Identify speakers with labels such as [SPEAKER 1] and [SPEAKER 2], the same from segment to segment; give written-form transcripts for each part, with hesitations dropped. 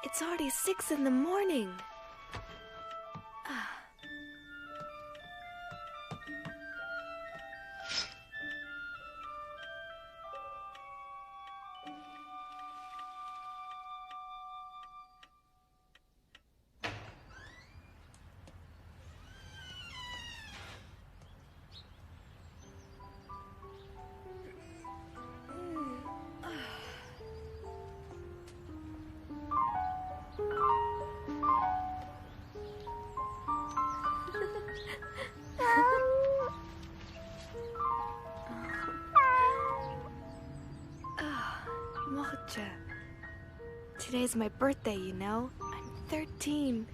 [SPEAKER 1] It's already 6 in the morning. Mocha. Today's my birthday, you know? I'm 13.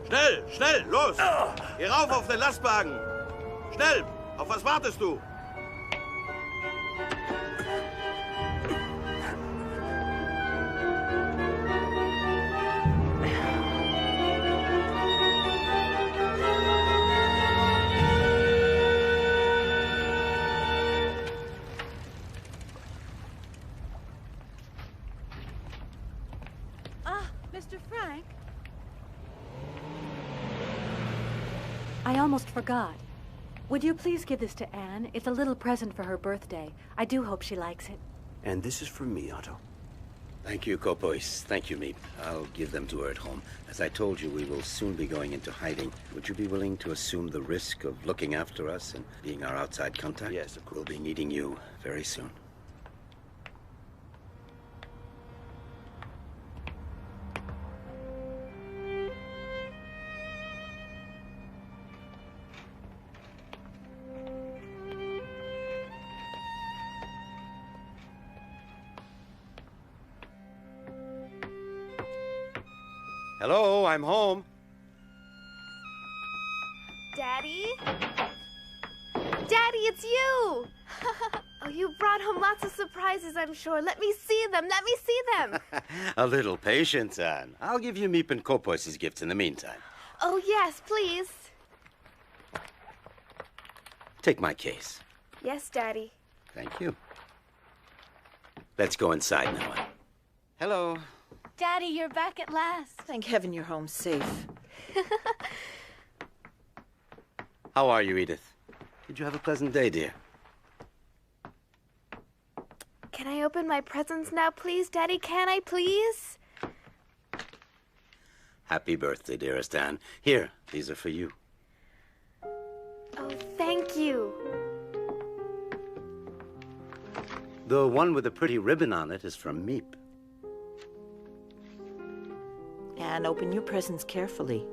[SPEAKER 2] Schnell, schnell, los! Geh rauf auf den Lastwagen! Schnell! Auf was wartest du?
[SPEAKER 3] Mr. Frank?
[SPEAKER 4] I almost forgot. Would you please give this to Anne? It's a little present for her birthday. I do hope she likes it.
[SPEAKER 5] And this is from me, Otto.
[SPEAKER 6] Thank you, Kopois. Thank you, Meep. I'll give them to her at home. As I told you, we will soon be going into hiding. Would you be willing to assume the risk of looking after us and being our outside contact?
[SPEAKER 5] Yes, of course.
[SPEAKER 6] We'll be needing you very soon. Hello, I'm home.
[SPEAKER 1] Daddy? Daddy, it's you! Oh, you brought home lots of surprises, I'm sure. Let me see them. Let me see them.
[SPEAKER 6] A little patience, Anne. I'll give you Meep and Kopois' gifts in the meantime.
[SPEAKER 1] Oh, yes, please.
[SPEAKER 6] Take my case.
[SPEAKER 1] Yes, Daddy.
[SPEAKER 6] Thank you. Let's go inside now, Anne. Hello.
[SPEAKER 3] Daddy, you're back at last.
[SPEAKER 7] Thank heaven you're home safe.
[SPEAKER 6] How are you, Edith? Did you have a pleasant day, dear?
[SPEAKER 1] Can I open my presents now, please, Daddy? Can I, please?
[SPEAKER 6] Happy birthday, dearest Anne. Here, these are for you.
[SPEAKER 1] Oh, thank you.
[SPEAKER 6] The one with the pretty ribbon on it is from Meep.
[SPEAKER 7] And open your presents carefully.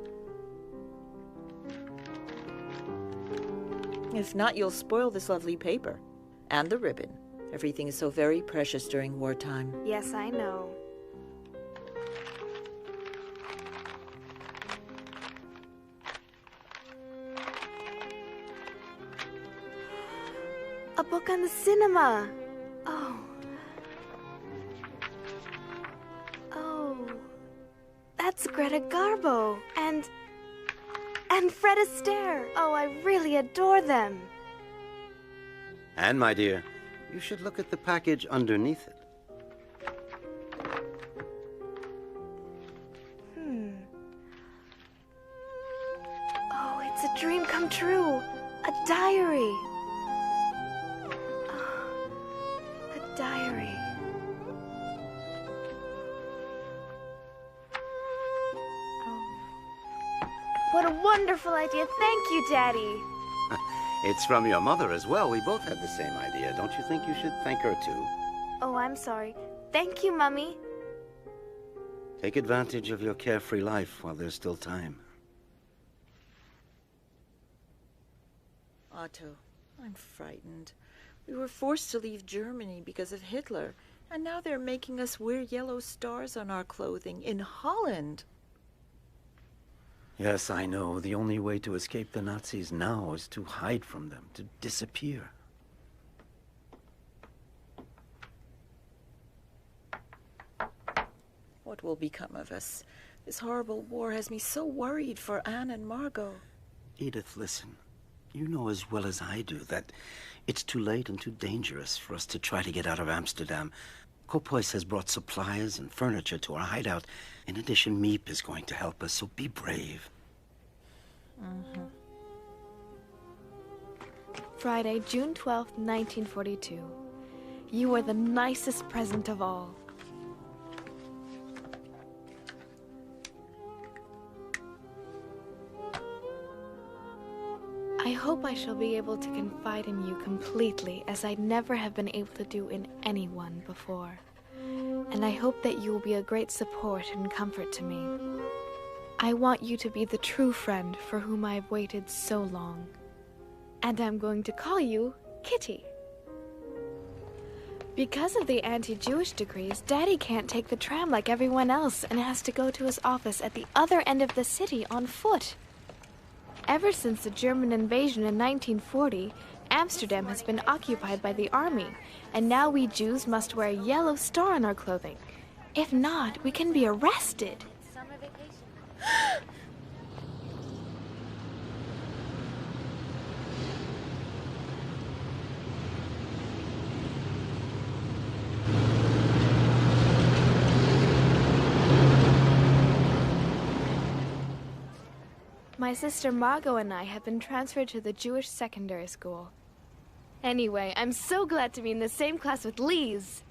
[SPEAKER 7] If not, you'll spoil this lovely paper. And the ribbon. Everything is so very precious during wartime.
[SPEAKER 1] Yes, I know. A book on the cinema. Oh. Oh. That's Greta Garbo. And Fred Astaire. Oh, I really adore them.
[SPEAKER 6] Anne, my dear, you should look at the package underneath it.
[SPEAKER 1] Oh, it's a dream come true. A diary. Oh, a diary. What a wonderful idea. Thank you, Daddy.
[SPEAKER 6] It's from your mother as well. We both had the same idea. Don't you think you should thank her, too?
[SPEAKER 1] Oh, I'm sorry. Thank you, Mummy.
[SPEAKER 6] Take advantage of your carefree life while there's still time.
[SPEAKER 7] Otto, I'm frightened. We were forced to leave Germany because of Hitler. And now they're making us wear yellow stars on our clothing in Holland.
[SPEAKER 6] Yes, I know. The only way to escape the Nazis now is to hide from them, to disappear.
[SPEAKER 7] What will become of us? This horrible war has me so worried for Anne and Margot.
[SPEAKER 6] Edith, listen. You know as well as I do that it's too late and too dangerous for us to try to get out of Amsterdam. Kopois has brought supplies and furniture to our hideout. In addition, Meep is going to help us, so be brave.
[SPEAKER 1] Friday, June 12th, 1942. You are the nicest present of all. I hope I shall be able to confide in you completely, as I never have been able to do in anyone before. And I hope that you will be a great support and comfort to me. I want you to be the true friend for whom I have waited so long. And I'm going to call you Kitty. Because of the anti-Jewish decrees, Daddy can't take the tram like everyone else and has to go to his office at the other end of the city on foot. Ever since the German invasion in 1940, Amsterdam has been occupied by the army, and now we Jews must wear a yellow star on our clothing. If not, we can be arrested.
[SPEAKER 3] Summer vacation.
[SPEAKER 1] My sister Margot and I have been transferred to the Jewish secondary school. Anyway, I'm so glad to be in the same class with Lise.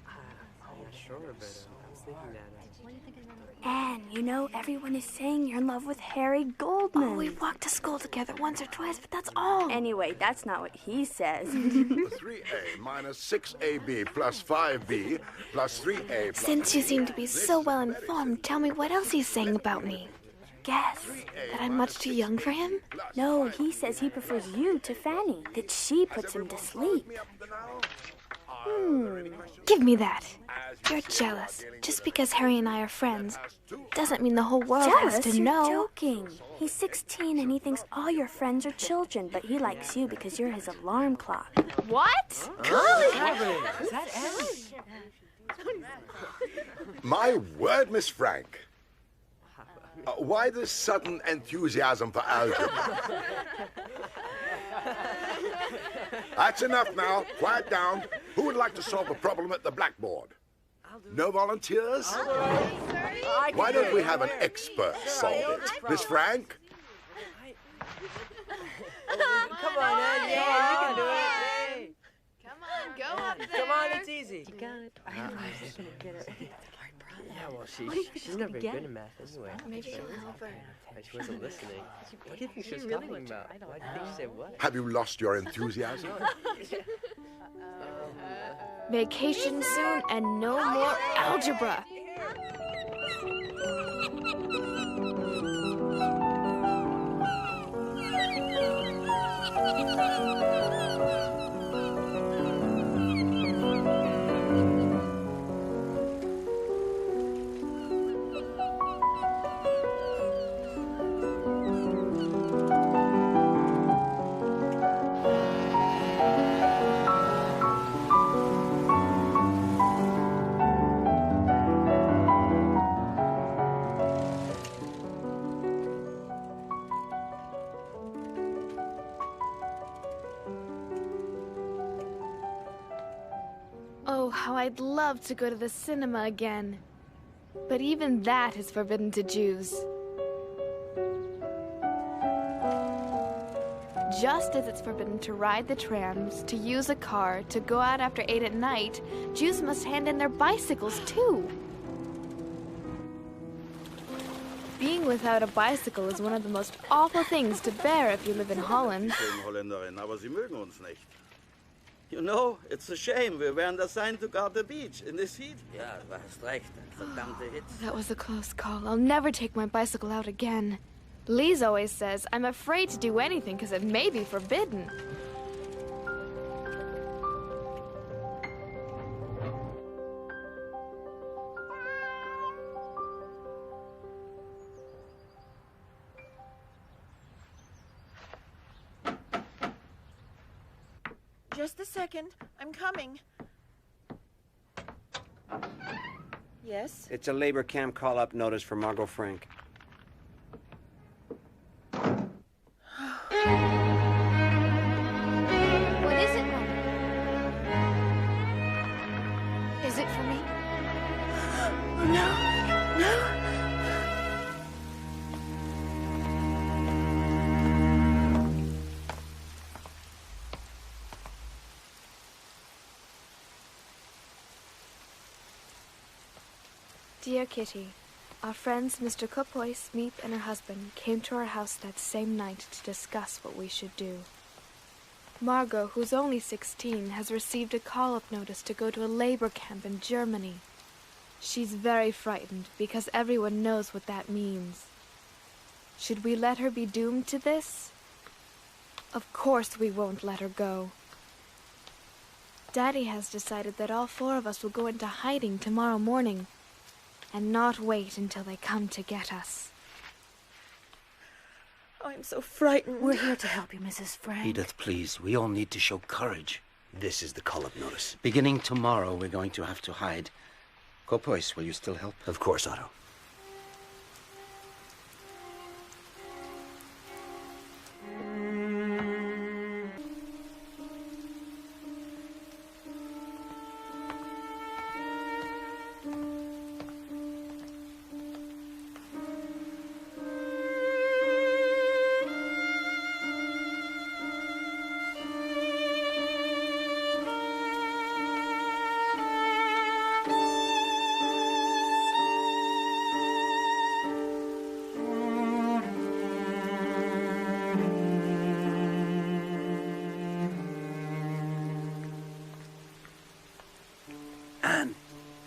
[SPEAKER 5] Anne, you know, everyone is saying you're in love with Harry Goldman.
[SPEAKER 1] Oh, we walked to school together once or twice, but that's all.
[SPEAKER 5] Anyway, that's not what he says.
[SPEAKER 8] 3A minus 6AB plus 5B plus 3A plus...
[SPEAKER 1] Since you seem to be so well informed, tell me what else he's saying about me. Guess that I'm much too young for him?
[SPEAKER 5] No, he says he prefers you to Fanny, that she puts him to sleep.
[SPEAKER 1] Give me that. You're jealous. Just because Harry and I are friends doesn't mean the whole world has
[SPEAKER 5] Jealous?
[SPEAKER 1] to
[SPEAKER 5] You're
[SPEAKER 1] know.
[SPEAKER 5] joking. He's 16 and he thinks all your friends are children, but he likes you because you're his alarm clock.
[SPEAKER 1] What?
[SPEAKER 8] My word, Miss Frank. Why this sudden enthusiasm for algebra? That's enough now. Quiet down. Who would like to solve a problem at the blackboard? No volunteers? Why don't we have an expert solve it? Miss Frank?
[SPEAKER 9] Come on, Ed. Yeah, you can do it.
[SPEAKER 1] Come on, go up there.
[SPEAKER 9] Come on, it's easy.
[SPEAKER 4] You got it. I know she's gonna get it.
[SPEAKER 9] Yeah, well, she's never good at math anyway.
[SPEAKER 1] Maybe you'll help her.
[SPEAKER 9] She wasn't listening. What do you think she was talking about? Why do you think she said what?
[SPEAKER 8] Have you lost your enthusiasm?
[SPEAKER 1] Vacation soon and no more algebra. Oh, how I'd love to go to the cinema again. But even that is forbidden to Jews. Just as it's forbidden to ride the trams, to use a car, to go out after 8 at night, Jews must hand in their bicycles too. Being without a bicycle is one of the most awful things to bear if you live in Holland.
[SPEAKER 2] Schönen Holländerin, aber sie mögen uns nicht. You know, it's a shame. We weren't assigned to guard the beach in this heat.
[SPEAKER 9] Ja, du hast recht. Verdammte Hitze.
[SPEAKER 1] That was a close call. I'll never take my bicycle out again. Lise always says I'm afraid to do anything because it may be forbidden.
[SPEAKER 7] Just a second. I'm coming. Yes?
[SPEAKER 6] It's a labor camp call-up notice for Margot Frank.
[SPEAKER 1] Is it for me?
[SPEAKER 5] No, no.
[SPEAKER 1] Dear Kitty, our friends Mr. Kopois, Meep, and her husband came to our house that same night to discuss what we should do. Margot, who's only 16, has received a call-up notice to go to a labor camp in Germany. She's very frightened because everyone knows what that means. Should we let her be doomed to this? Of course we won't let her go. Daddy has decided that all 4 of us will go into hiding tomorrow morning and not wait until they come to get us.
[SPEAKER 7] I'm so frightened.
[SPEAKER 4] We're here to help you, Mrs. Frank.
[SPEAKER 6] Edith, please. We all need to show courage.
[SPEAKER 10] This is the call-up notice.
[SPEAKER 6] Beginning tomorrow, we're going to have to hide. Kopois, will you still help?
[SPEAKER 10] Of course, Otto.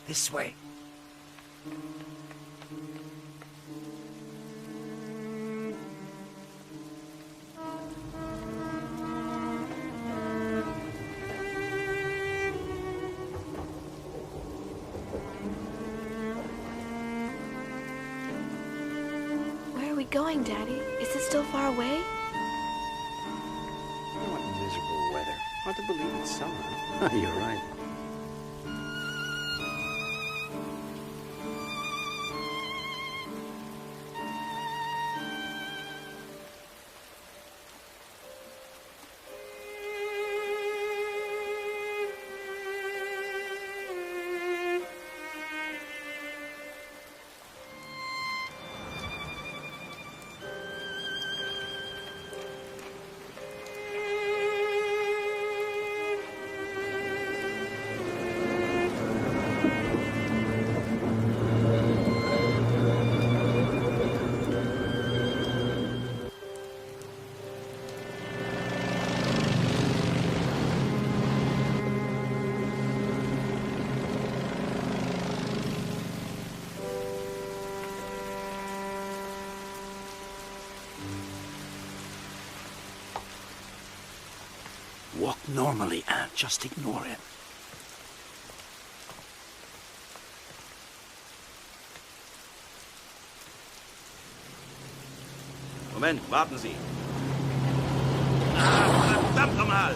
[SPEAKER 6] This way.
[SPEAKER 1] Where are we going, Daddy? Is it still far away?
[SPEAKER 6] What miserable weather. Hard to believe it's summer. You're right. Walk normally, Anne. Just ignore him.
[SPEAKER 2] Moment, warten Sie. Ah, verdammt nochmal!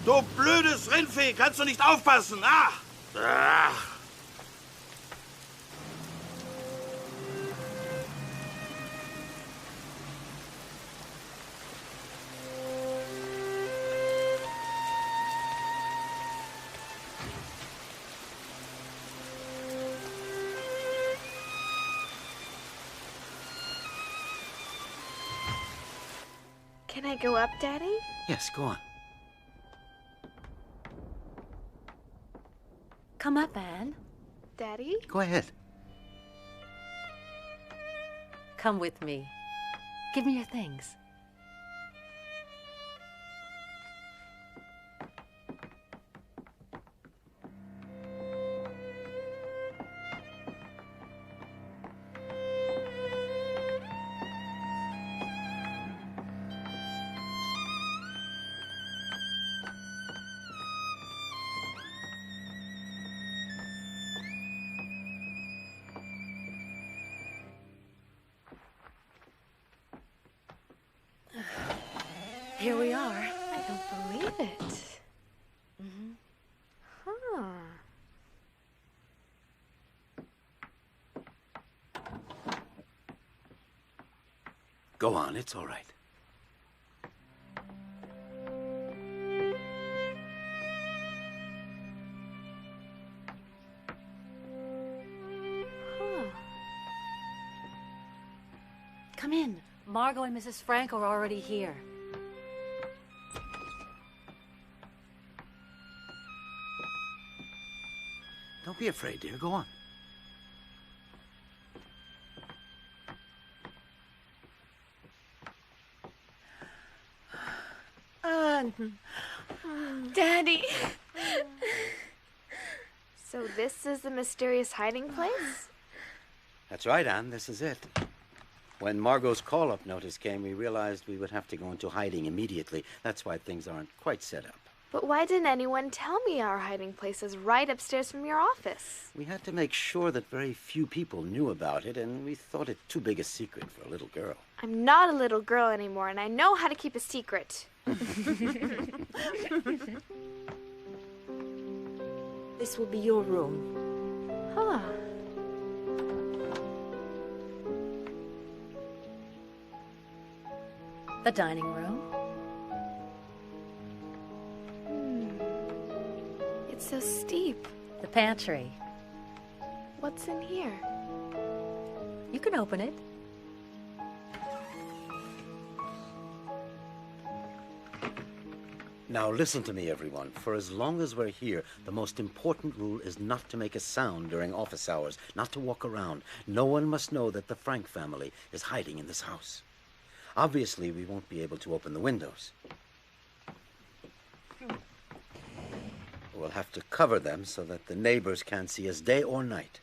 [SPEAKER 2] Du blödes Rindvieh, kannst du nicht aufpassen? Ach! Ach!
[SPEAKER 1] Can I go up, Daddy?
[SPEAKER 6] Yes, go on.
[SPEAKER 4] Come up, Anne.
[SPEAKER 1] Daddy?
[SPEAKER 6] Go ahead.
[SPEAKER 4] Come with me. Give me your things. Here we are.
[SPEAKER 1] I don't believe it. Huh.
[SPEAKER 6] Go on, it's all right.
[SPEAKER 4] Come in. Margot and Mrs. Frank are already here.
[SPEAKER 6] Don't be afraid, dear. Go on.
[SPEAKER 1] Daddy! So this is the mysterious hiding place?
[SPEAKER 6] That's right, Anne. This is it. When Margot's call-up notice came, we realized we would have to go into hiding immediately. That's why things aren't quite set up.
[SPEAKER 1] But why didn't anyone tell me our hiding place is right upstairs from your office?
[SPEAKER 6] We had to make sure that very few people knew about it, and we thought it too big a secret for a little girl.
[SPEAKER 1] I'm not a little girl anymore, and I know how to keep a secret.
[SPEAKER 7] This will be your room.
[SPEAKER 1] Huh.
[SPEAKER 4] The dining room.
[SPEAKER 1] It's so steep.
[SPEAKER 4] The pantry.
[SPEAKER 1] What's in here?
[SPEAKER 4] You can open it.
[SPEAKER 6] Now listen to me, everyone. For as long as we're here, the most important rule is not to make a sound during office hours, not to walk around. No one must know that the Frank family is hiding in this house. Obviously, we won't be able to open the windows. We'll have to cover them so that the neighbors can't see us day or night.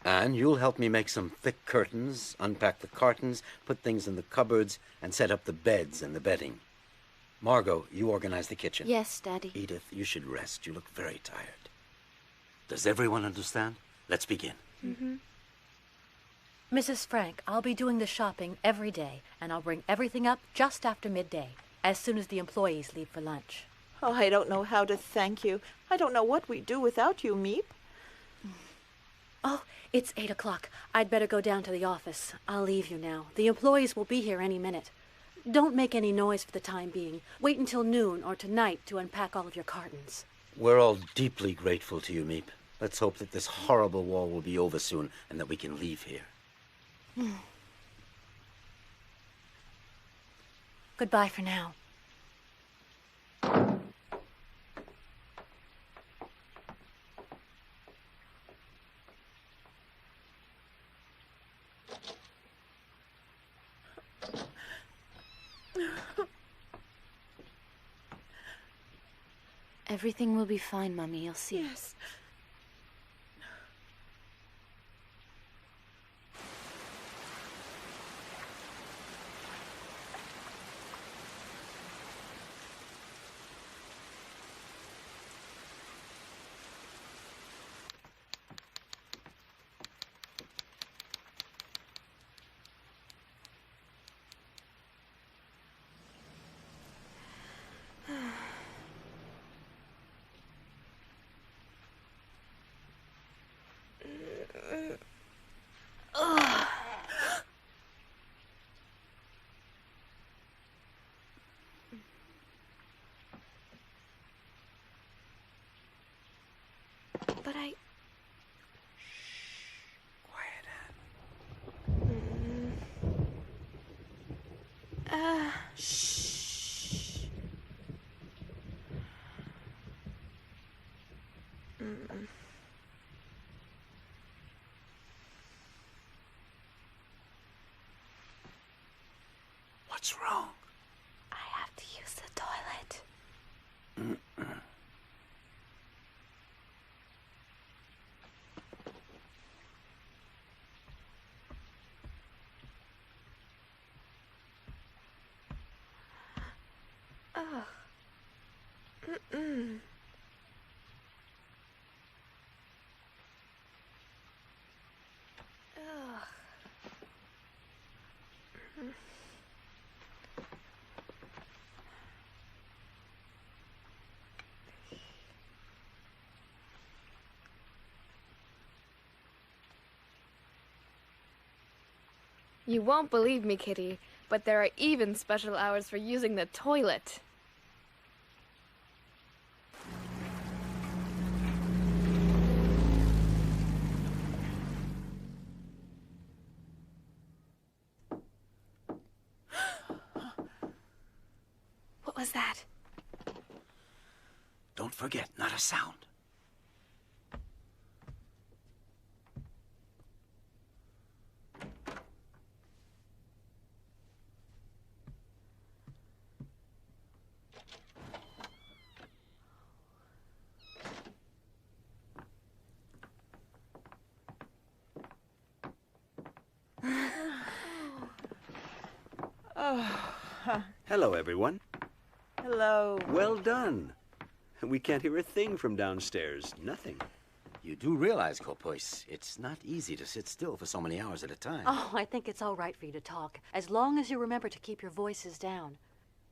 [SPEAKER 6] And you'll help me make some thick curtains, unpack the cartons, put things in the cupboards, and set up the beds and the bedding. Margot, you organize the kitchen.
[SPEAKER 5] Yes, Daddy.
[SPEAKER 6] Edith, you should rest. You look very tired. Does everyone understand? Let's begin.
[SPEAKER 1] Mm-hmm.
[SPEAKER 4] Mrs. Frank, I'll be doing the shopping every day, and I'll bring everything up just after midday, as soon as the employees leave for lunch.
[SPEAKER 7] Oh, I don't know how to thank you. I don't know what we'd do without you, Meep.
[SPEAKER 4] Oh, it's 8 o'clock. I'd better go down to the office. I'll leave you now. The employees will be here any minute. Don't make any noise for the time being. Wait until noon or tonight to unpack all of your cartons.
[SPEAKER 6] We're all deeply grateful to you, Meep. Let's hope that this horrible war will be over soon and that we can leave here.
[SPEAKER 4] Goodbye for now.
[SPEAKER 5] Everything will be fine, Mommy. You'll see.
[SPEAKER 7] Yes.
[SPEAKER 1] But I...
[SPEAKER 6] Quiet,
[SPEAKER 1] Anne.
[SPEAKER 6] Shh. What's wrong?
[SPEAKER 1] I have to use the toilet. Ugh. Mm-mm. Ugh. You won't believe me, Kitty, but there are even special hours for using the toilet. was that?
[SPEAKER 6] Don't forget, not a sound.
[SPEAKER 10] Hello, everyone.
[SPEAKER 7] Hello.
[SPEAKER 10] Well done. We can't hear a thing from downstairs. Nothing.
[SPEAKER 6] You do realize, Kopois, it's not easy to sit still for so many hours at a time.
[SPEAKER 4] Oh, I think it's all right for you to talk, as long as you remember to keep your voices down.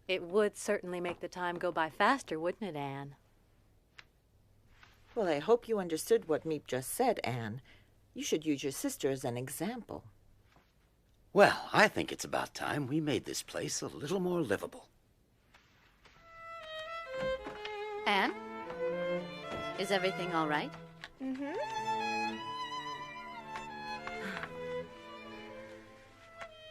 [SPEAKER 4] It would certainly make the time go by faster, wouldn't it, Anne?
[SPEAKER 7] Well, I hope you understood what Meep just said, Anne. You should use your sister as an example.
[SPEAKER 6] Well, I think it's about time we made this place a little more livable.
[SPEAKER 3] Anne? Is everything all right?
[SPEAKER 1] Mm-hmm.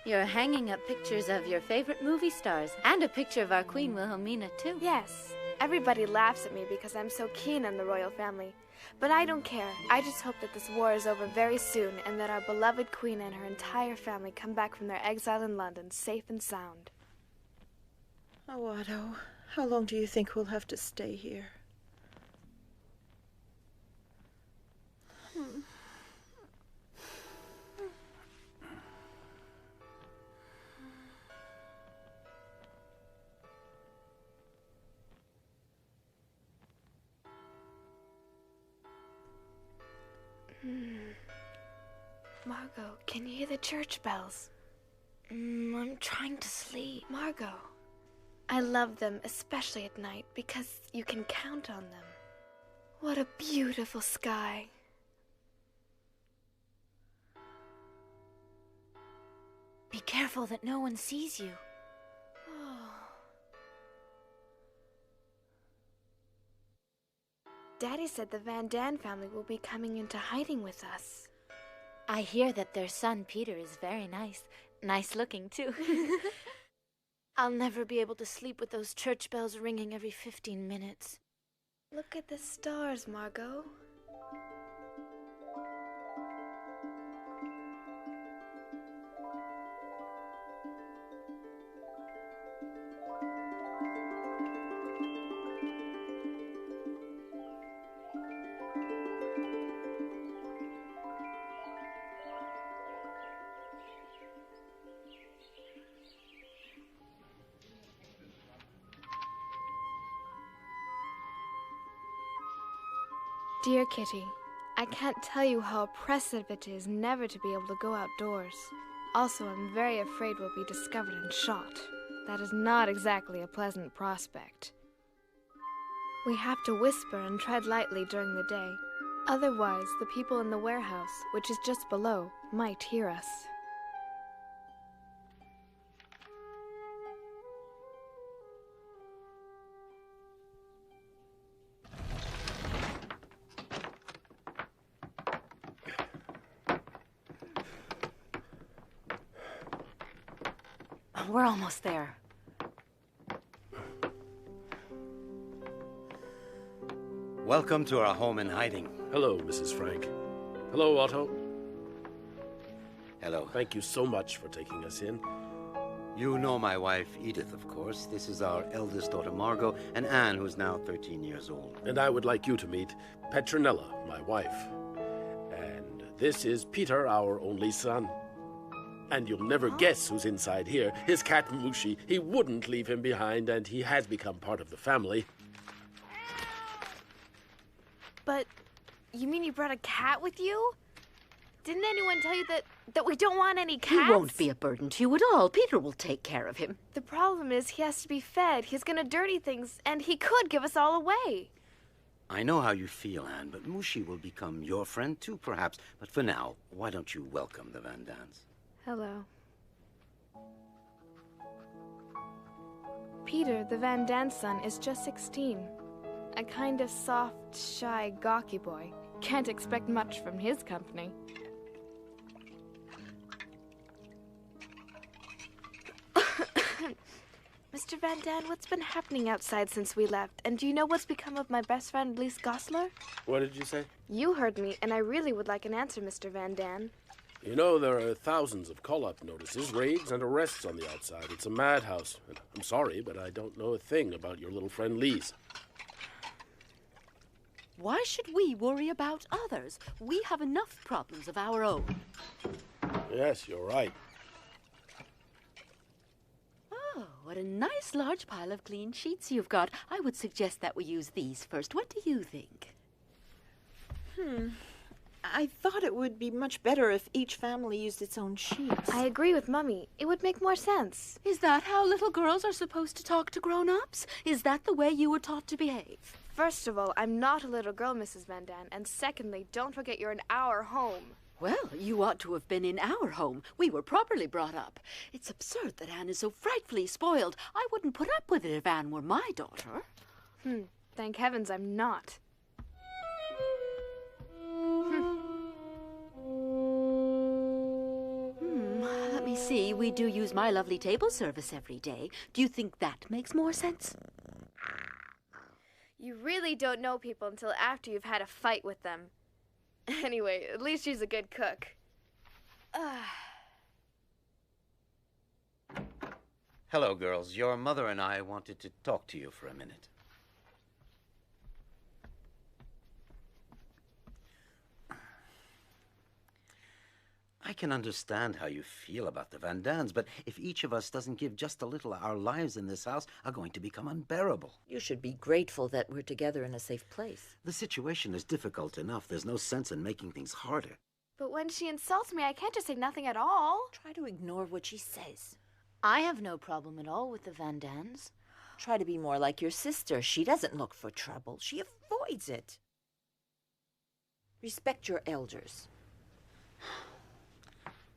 [SPEAKER 3] You're hanging up pictures of your favorite movie stars and a picture of our Queen Wilhelmina, too.
[SPEAKER 1] Yes. Everybody laughs at me because I'm so keen on the royal family. But I don't care. I just hope that this war is over very soon and that our beloved queen and her entire family come back from their exile in London safe and sound.
[SPEAKER 7] Oh, Otto, how long do you think we'll have to stay here?
[SPEAKER 1] Margot, can you hear the church bells?
[SPEAKER 5] I'm trying to sleep.
[SPEAKER 1] Margot, I love them, especially at night, because you can count on them. What a beautiful sky.
[SPEAKER 5] Be careful that no one sees you.
[SPEAKER 1] Daddy said the Van Daan family will be coming into hiding with us.
[SPEAKER 3] I hear that their son, Peter, is very nice. Nice looking, too.
[SPEAKER 5] I'll never be able to sleep with those church bells ringing every 15 minutes.
[SPEAKER 1] Look at the stars, Margot. Dear Kitty, I can't tell you how oppressive it is never to be able to go outdoors. Also, I'm very afraid we'll be discovered and shot. That is not exactly a pleasant prospect. We have to whisper and tread lightly during the day. Otherwise, the people in the warehouse, which is just below, might hear us.
[SPEAKER 4] We're almost there.
[SPEAKER 6] Welcome to our home in hiding.
[SPEAKER 11] Hello, Mrs. Frank. Hello, Otto.
[SPEAKER 6] Hello.
[SPEAKER 11] Thank you so much for taking us in.
[SPEAKER 6] You know my wife, Edith, of course. This is our eldest daughter, Margot, and Anne, who's now 13 years old.
[SPEAKER 11] And I would like you to meet Petronella, my wife. And this is Peter, our only son. And you'll never guess who's inside here. His cat, Mushi. He wouldn't leave him behind, and he has become part of the family.
[SPEAKER 1] But you mean you brought a cat with you? Didn't anyone tell you that we don't want any cats?
[SPEAKER 12] He won't be a burden to you at all. Peter will take care of him.
[SPEAKER 1] The problem is he has to be fed. He's gonna dirty things, and he could give us all away.
[SPEAKER 6] I know how you feel, Anne, but Mushi will become your friend too, perhaps. But for now, why don't you welcome the Van Daans?
[SPEAKER 1] Hello. Peter, the Van Daan's son, is just 16. A kind of soft, shy, gawky boy. Can't expect much from his company. Mr. Van Daan, what's been happening outside since we left? And do you know what's become of my best friend, Lise Gosler?
[SPEAKER 11] What did you say?
[SPEAKER 1] You heard me, and I really would like an answer, Mr. Van Daan.
[SPEAKER 11] You know, there are thousands of call-up notices, raids, and arrests on the outside. It's a madhouse. And I'm sorry, but I don't know a thing about your little friend Lise.
[SPEAKER 12] Why should we worry about others? We have enough problems of our own.
[SPEAKER 11] Yes, you're right.
[SPEAKER 12] Oh, what a nice large pile of clean sheets you've got. I would suggest that we use these first. What do you think?
[SPEAKER 7] I thought it would be much better if each family used its own sheets.
[SPEAKER 1] I agree with Mummy. It would make more sense.
[SPEAKER 12] Is that how little girls are supposed to talk to grown-ups? Is that the way you were taught to behave?
[SPEAKER 1] First of all, I'm not a little girl, Mrs. Van Daan. And secondly, don't forget you're in our home.
[SPEAKER 12] Well, you ought to have been in our home. We were properly brought up. It's absurd that Anne is so frightfully spoiled. I wouldn't put up with it if Anne were my daughter.
[SPEAKER 1] Thank heavens I'm not.
[SPEAKER 12] Let me see. We do use my lovely table service every day. Do you think that makes more sense?
[SPEAKER 1] You really don't know people until after you've had a fight with them. Anyway, at least she's a good cook.
[SPEAKER 6] Hello, girls. Your mother and I wanted to talk to you for a minute. I can understand how you feel about the Van Daans, but if each of us doesn't give just a little, our lives in this house are going to become unbearable.
[SPEAKER 7] You should be grateful that we're together in a safe place.
[SPEAKER 6] The situation is difficult enough. There's no sense in making things harder.
[SPEAKER 1] But when she insults me, I can't just say nothing at all.
[SPEAKER 7] Try to ignore what she says.
[SPEAKER 3] I have no problem at all with the Van Daans.
[SPEAKER 7] Try to be more like your sister. She doesn't look for trouble. She avoids it. Respect your elders.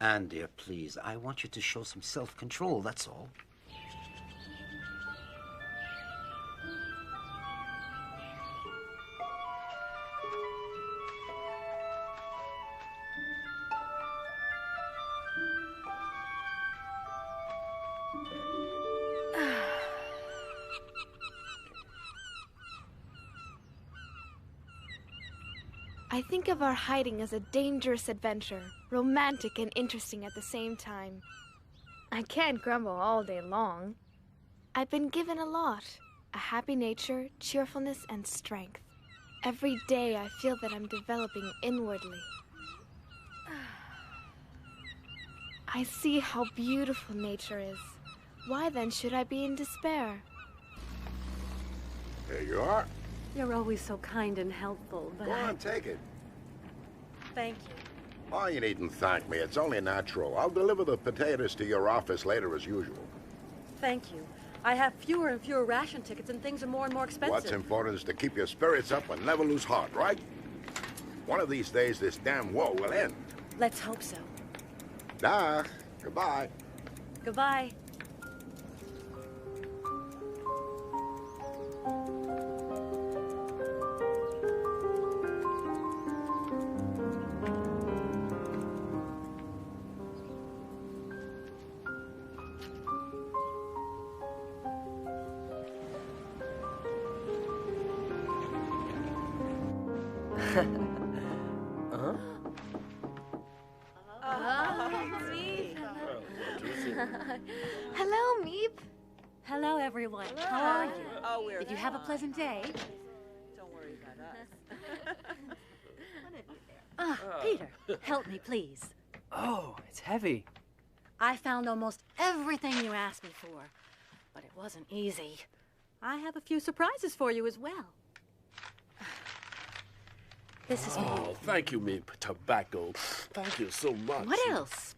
[SPEAKER 6] Anne, dear, please, I want you to show some self-control, that's all.
[SPEAKER 1] I think of our hiding as a dangerous adventure, romantic and interesting at the same time. I can't grumble all day long. I've been given a lot. A happy nature, cheerfulness, and strength. Every day I feel that I'm developing inwardly. I see how beautiful nature is. Why then should I be in despair?
[SPEAKER 8] There you are.
[SPEAKER 4] You're always so kind and helpful, but
[SPEAKER 8] Go on, take it.
[SPEAKER 4] Thank you.
[SPEAKER 8] Oh, you needn't thank me. It's only natural. I'll deliver the potatoes to your office later as usual.
[SPEAKER 4] Thank you. I have fewer and fewer ration tickets and things are more and more expensive.
[SPEAKER 8] What's important is to keep your spirits up and never lose heart, right? One of these days, this damn war will end.
[SPEAKER 4] Let's hope so.
[SPEAKER 8] Dag. Goodbye.
[SPEAKER 4] Goodbye.
[SPEAKER 1] Hello, Meep.
[SPEAKER 4] Hello, everyone. How are you?
[SPEAKER 7] Oh,
[SPEAKER 4] Did you have a pleasant day?
[SPEAKER 7] Don't worry about us.
[SPEAKER 4] Peter, help me, please.
[SPEAKER 9] Oh, it's heavy.
[SPEAKER 4] I found almost everything you asked me for, but it wasn't easy. I have a few surprises for you as well. This is for you.
[SPEAKER 11] Oh, thank you, Meep. Tobacco. Thank you so much.
[SPEAKER 4] What else?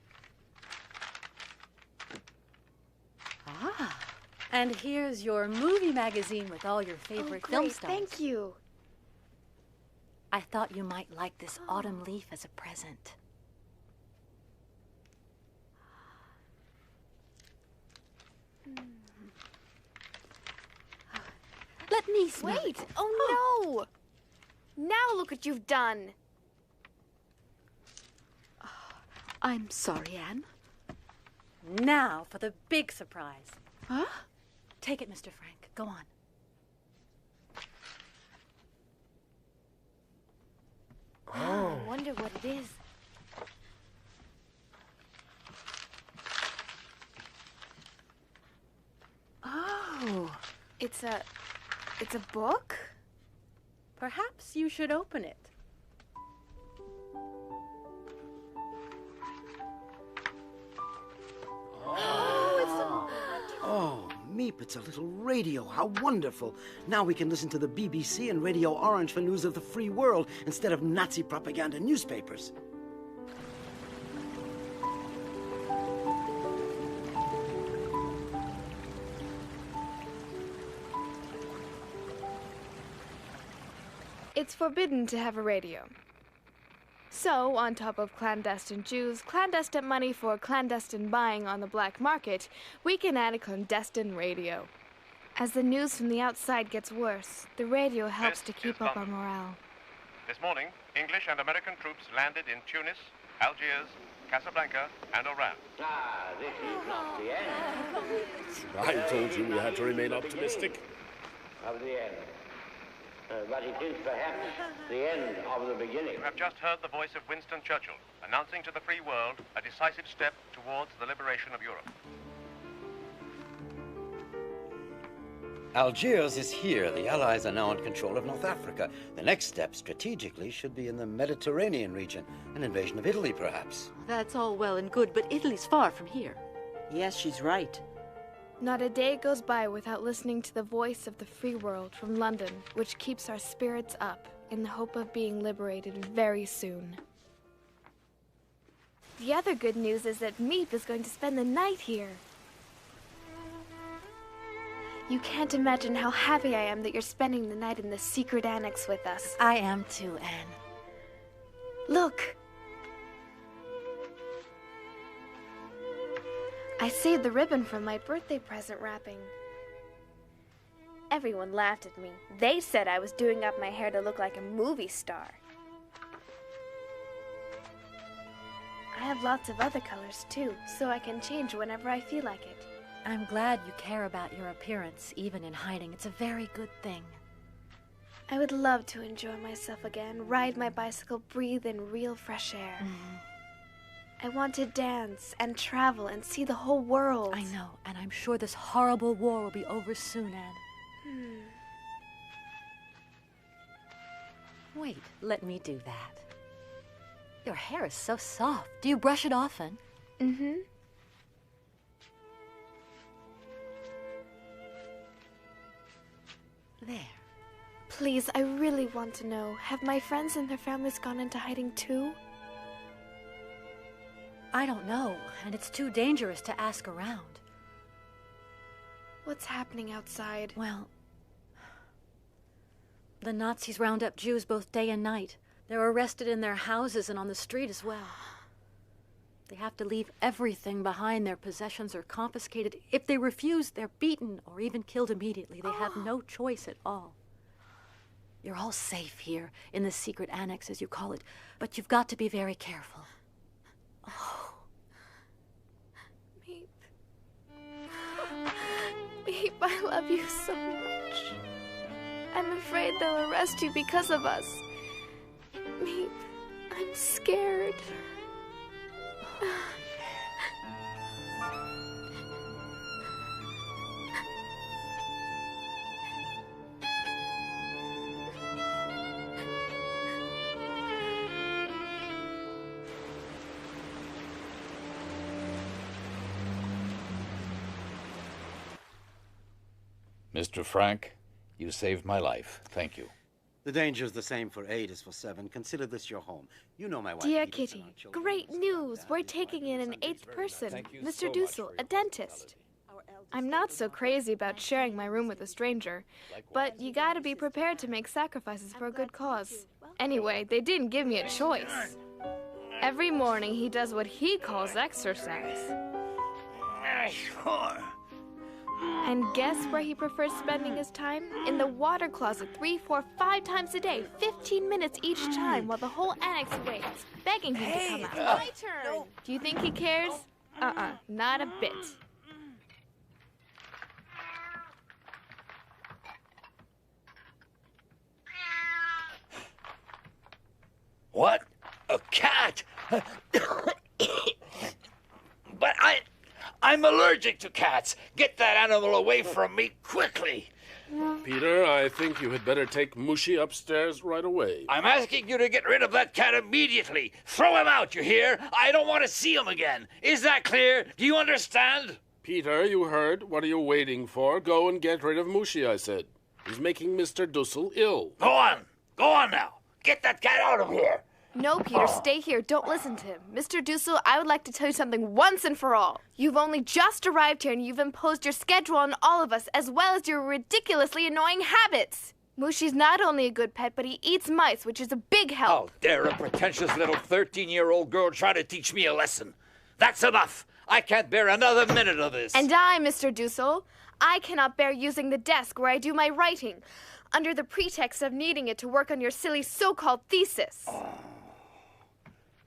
[SPEAKER 4] And here's your movie magazine with all your favorite film
[SPEAKER 1] Great,
[SPEAKER 4] stars.
[SPEAKER 1] thank you.
[SPEAKER 4] I thought you might like this autumn leaf as a present. Let me smell
[SPEAKER 1] Wait!
[SPEAKER 4] it.
[SPEAKER 1] Oh, no! Now look what you've done.
[SPEAKER 12] I'm sorry, Anne.
[SPEAKER 4] Now for the big surprise.
[SPEAKER 12] Huh?
[SPEAKER 4] Take it, Mr. Frank. Go on.
[SPEAKER 1] Oh, I wonder what it is.
[SPEAKER 4] Oh.
[SPEAKER 1] It's a book?
[SPEAKER 4] Perhaps you should open it.
[SPEAKER 6] Oh, Meep, it's a little radio. How wonderful. Now we can listen to the BBC and Radio Orange for news of the free world instead of Nazi propaganda newspapers.
[SPEAKER 1] It's forbidden to have a radio. So, on top of clandestine Jews, clandestine money for clandestine buying on the black market, we can add a clandestine radio. As the news from the outside gets worse, the radio helps to keep up our morale.
[SPEAKER 13] This morning, English and American troops landed in Tunis, Algiers, Casablanca, and Oran.
[SPEAKER 14] Ah, this is not the end.
[SPEAKER 11] I told you we had to remain optimistic.
[SPEAKER 14] Of the end. But it is perhaps the end of the beginning.
[SPEAKER 13] You have just heard the voice of Winston Churchill, announcing to the free world a decisive step towards the liberation of Europe.
[SPEAKER 6] Algiers is here. The Allies are now in control of North Africa. The next step, strategically, should be in the Mediterranean region. An invasion of Italy, perhaps.
[SPEAKER 12] That's all well and good, but Italy's far from here.
[SPEAKER 7] Yes, she's right.
[SPEAKER 1] Not a day goes by without listening to the voice of the free world from London, which keeps our spirits up in the hope of being liberated very soon. The other good news is that Meep is going to spend the night here. You can't imagine how happy I am that you're spending the night in the secret annex with us.
[SPEAKER 4] I am too, Anne.
[SPEAKER 1] Look! I saved the ribbon from my birthday present wrapping. Everyone laughed at me. They said I was doing up my hair to look like a movie star. I have lots of other colors too, so I can change whenever I feel like it.
[SPEAKER 4] I'm glad you care about your appearance, even in hiding. It's a very good thing.
[SPEAKER 1] I would love to enjoy myself again, ride my bicycle, breathe in real fresh air. I want to dance and travel and see the whole world.
[SPEAKER 4] I know, and I'm sure this horrible war will be over soon, Anne. Wait, let me do that. Your hair is so soft. Do you brush it often?
[SPEAKER 1] Mm-hmm.
[SPEAKER 4] There.
[SPEAKER 1] Please, I really want to know, have my friends and their families gone into hiding too?
[SPEAKER 4] I don't know, and it's too dangerous to ask around.
[SPEAKER 1] What's happening outside?
[SPEAKER 4] Well, the Nazis round up Jews both day and night. They're arrested in their houses and on the street as well. They have to leave everything behind. Their possessions are confiscated. If they refuse, they're beaten or even killed immediately. They have no choice at all. You're all safe here, in the secret annex, as you call it, but you've got to be very careful.
[SPEAKER 1] Oh. Meep. Meep, I love you so much. I'm afraid they'll arrest you because of us. Meep, I'm scared.
[SPEAKER 15] Mr. Frank, you saved my life. Thank you.
[SPEAKER 6] The danger's the same for 8 as for 7. Consider this your home. You know my wife.
[SPEAKER 1] Dear Kitty, great news! We're taking in an 8th person, Mr. Dussel, a dentist. I'm not so crazy about sharing my room with a stranger, but you gotta be prepared to make sacrifices for a good cause. Anyway, they didn't give me a choice. Every morning he does what he calls exercise.
[SPEAKER 6] Sure.
[SPEAKER 1] And guess where he prefers spending his time? In the water closet 3, 4, 5 times a day, 15 minutes each time, while the whole annex waits, begging him to come out. My turn! No. Do you think he cares? Not a bit.
[SPEAKER 15] What? A cat? But I'm allergic to cats. Get that animal away from me quickly.
[SPEAKER 11] Peter, I think you had better take Mushi upstairs right away.
[SPEAKER 15] I'm asking you to get rid of that cat immediately. Throw him out, you hear? I don't want to see him again. Is that clear? Do you understand?
[SPEAKER 11] Peter, you heard. What are you waiting for? Go and get rid of Mushi, I said. He's making Mr. Dussel ill.
[SPEAKER 15] Go on. Go on now. Get that cat out of here.
[SPEAKER 1] No, Peter, stay here. Don't listen to him. Mr. Dussel, I would like to tell you something once and for all. You've only just arrived here and you've imposed your schedule on all of us, as well as your ridiculously annoying habits. Mushi's not only a good pet, but he eats mice, which is a big help.
[SPEAKER 15] How dare a pretentious little 13-year-old girl try to teach me a lesson? That's enough. I can't bear another minute of this.
[SPEAKER 1] And I, Mr. Dussel, I cannot bear using the desk where I do my writing, under the pretext of needing it to work on your silly so-called thesis.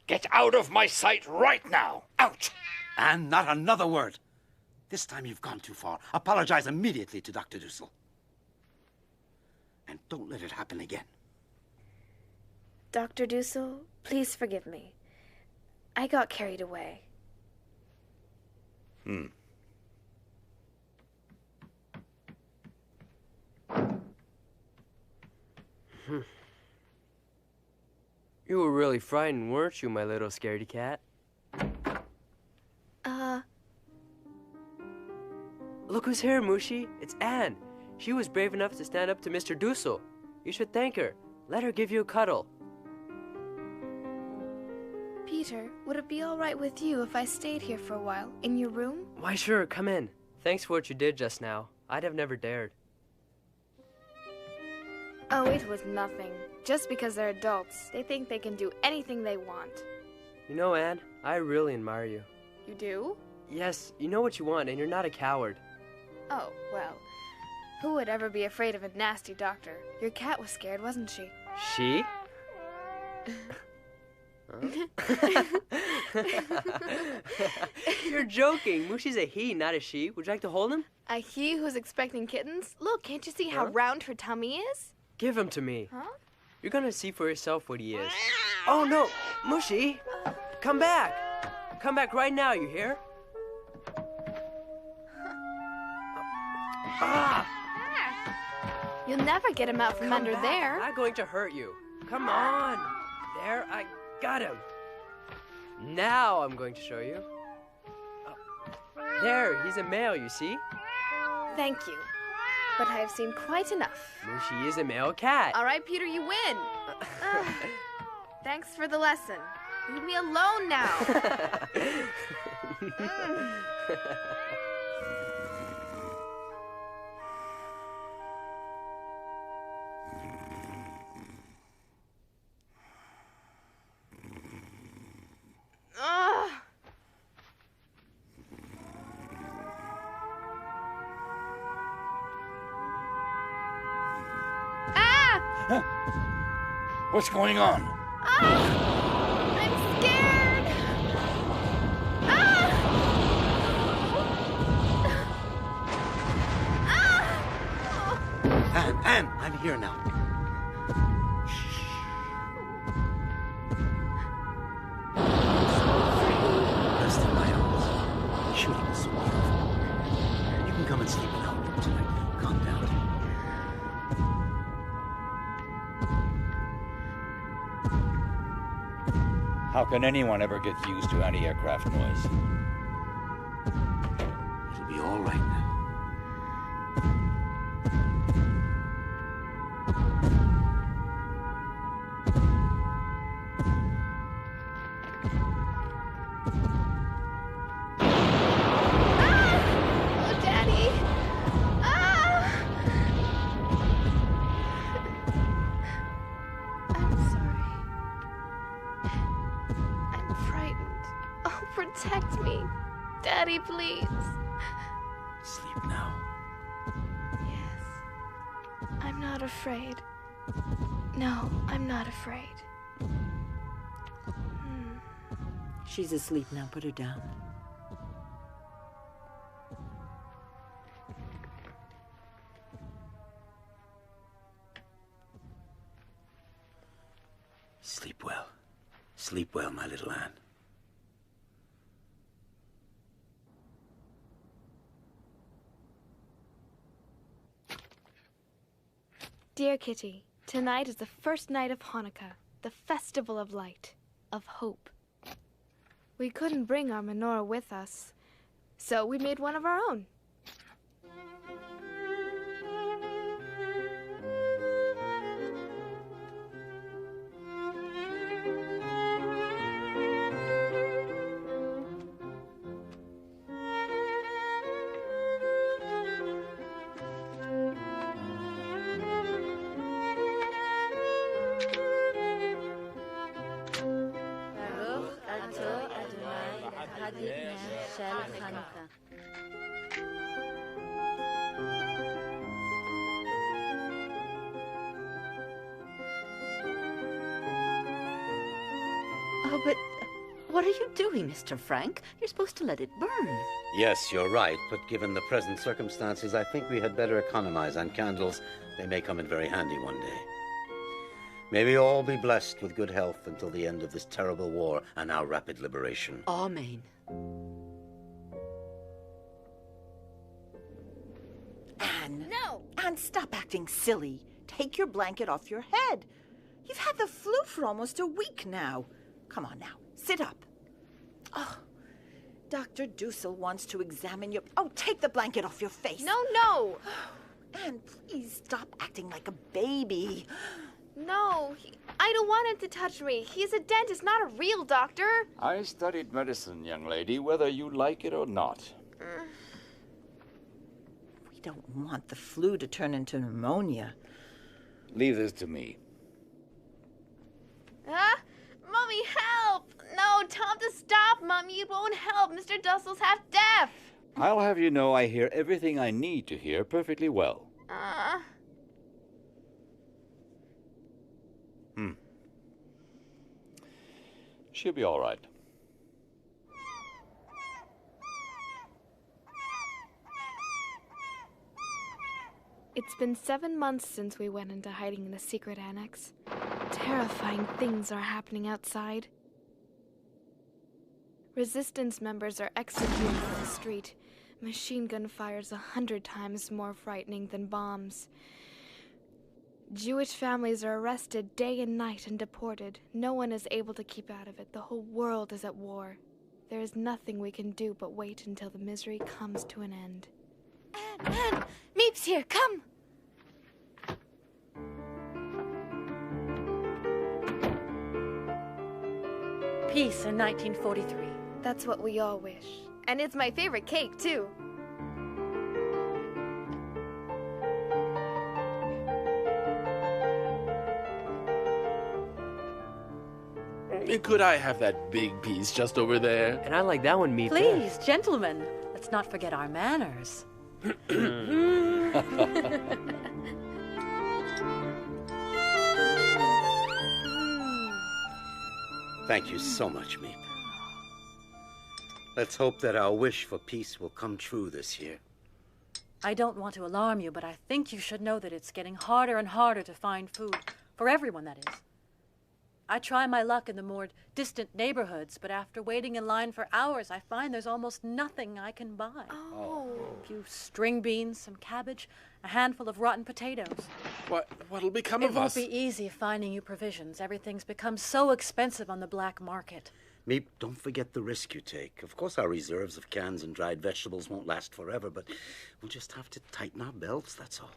[SPEAKER 15] Get out of my sight right now. Out!
[SPEAKER 6] And not another word. This time you've gone too far. Apologize immediately to Dr. Dussel. And don't let it happen again.
[SPEAKER 1] Dr. Dussel, please forgive me. I got carried away.
[SPEAKER 9] You were really frightened, weren't you, my little scaredy cat? Look who's here, Mushi. It's Anne. She was brave enough to stand up to Mr. Dussel. You should thank her. Let her give you a cuddle.
[SPEAKER 1] Peter, would it be all right with you if I stayed here for a while, in your room?
[SPEAKER 9] Why, sure, come in. Thanks for what you did just now. I'd have never dared.
[SPEAKER 1] Oh, it was nothing. Just because they're adults, they think they can do anything they want.
[SPEAKER 9] You know, Anne, I really admire you.
[SPEAKER 1] You do?
[SPEAKER 9] Yes, you know what you want, and you're not a coward.
[SPEAKER 1] Oh, well, who would ever be afraid of a nasty doctor? Your cat was scared, wasn't she?
[SPEAKER 9] She? You're joking. Mushi's a he, not a she. Would you like to hold him?
[SPEAKER 1] A he who's expecting kittens? Look, can't you see how round her tummy is?
[SPEAKER 9] Give him to me.
[SPEAKER 1] Huh?
[SPEAKER 9] You're gonna see for yourself what he is. Oh, no. Mushi! Come back! Come back right now, you hear?
[SPEAKER 1] You'll never get him out from under there.
[SPEAKER 9] I'm not going to hurt you. Come on. There, I got him. Now I'm going to show you. There, he's a male, you see?
[SPEAKER 1] Thank you. But I've seen quite enough.
[SPEAKER 9] Mushi is a male cat.
[SPEAKER 1] All right, Peter, you win. Thanks for the lesson. Leave me alone now.
[SPEAKER 15] What's going on?
[SPEAKER 1] I'm scared.
[SPEAKER 6] Anne, I'm here now. Rest in my arms. Shooting is so beautiful. You can come and sleep in our room tonight. Calm down.
[SPEAKER 15] How can anyone ever get used to anti-aircraft noise?
[SPEAKER 6] It'll be all right now.
[SPEAKER 1] Oh, Daddy. I'm sorry. I'm frightened. Oh, protect me. Daddy, please.
[SPEAKER 6] Sleep now.
[SPEAKER 1] Yes. I'm not afraid. No, I'm not afraid.
[SPEAKER 7] She's asleep now. Put her down.
[SPEAKER 6] Sleep well. Sleep well, my little Anne.
[SPEAKER 1] Dear Kitty, tonight is the first night of Hanukkah, the festival of light, of hope. We couldn't bring our menorah with us, so we made one of our own.
[SPEAKER 12] Oh, but what are you doing, Mr. Frank? You're supposed to let it burn.
[SPEAKER 6] Yes, you're right, but given the present circumstances, I think we had better economize on candles. They may come in very handy one day. May we all be blessed with good health until the end of this terrible war and our rapid liberation.
[SPEAKER 12] Amen.
[SPEAKER 7] Anne. No! Anne, stop acting silly. Take your blanket off your head. You've had the flu for almost a week now. Come on now, sit up. Oh, Dr. Dussel wants to examine your... Oh, take the blanket off your face.
[SPEAKER 1] No!
[SPEAKER 7] Anne, please stop acting like a baby.
[SPEAKER 1] No, I don't want him to touch me. He's a dentist, not a real doctor.
[SPEAKER 16] I studied medicine, young lady, whether you like it or not.
[SPEAKER 7] We don't want the flu to turn into pneumonia.
[SPEAKER 16] Leave this to me.
[SPEAKER 1] Mommy, help! No, tell him to stop, Mommy. It won't help. Mr. Dussel's half deaf.
[SPEAKER 16] I'll have you know I hear everything I need to hear perfectly well. She'll be all right.
[SPEAKER 1] It's been 7 months since we went into hiding in the secret annex. Terrifying things are happening outside. Resistance members are executed in the street. Machine gun fire's 100 times more frightening than bombs. Jewish families are arrested day and night and deported. No one is able to keep out of it. The whole world is at war. There is nothing we can do but wait until the misery comes to an end.
[SPEAKER 3] Anne! Meep's here, come!
[SPEAKER 4] Peace in 1943.
[SPEAKER 1] That's what we all wish. And it's my favorite cake, too.
[SPEAKER 11] Could I have that big piece just over there?
[SPEAKER 9] And I like that one, Meep.
[SPEAKER 4] Please, gentlemen, let's not forget our manners.
[SPEAKER 6] Thank you so much, Meep. Let's hope that our wish for peace will come true this year.
[SPEAKER 4] I don't want to alarm you, but I think you should know that it's getting harder and harder to find food. For everyone, that is. I try my luck in the more distant neighborhoods, but after waiting in line for hours, I find there's almost nothing I can buy. A few string beans, some cabbage, a handful of rotten potatoes.
[SPEAKER 11] What'll become of us?
[SPEAKER 4] It won't be easy finding you provisions. Everything's become so expensive on the black market.
[SPEAKER 6] Meep, don't forget the risk you take. Of course, our reserves of cans and dried vegetables won't last forever, but we'll just have to tighten our belts, that's all.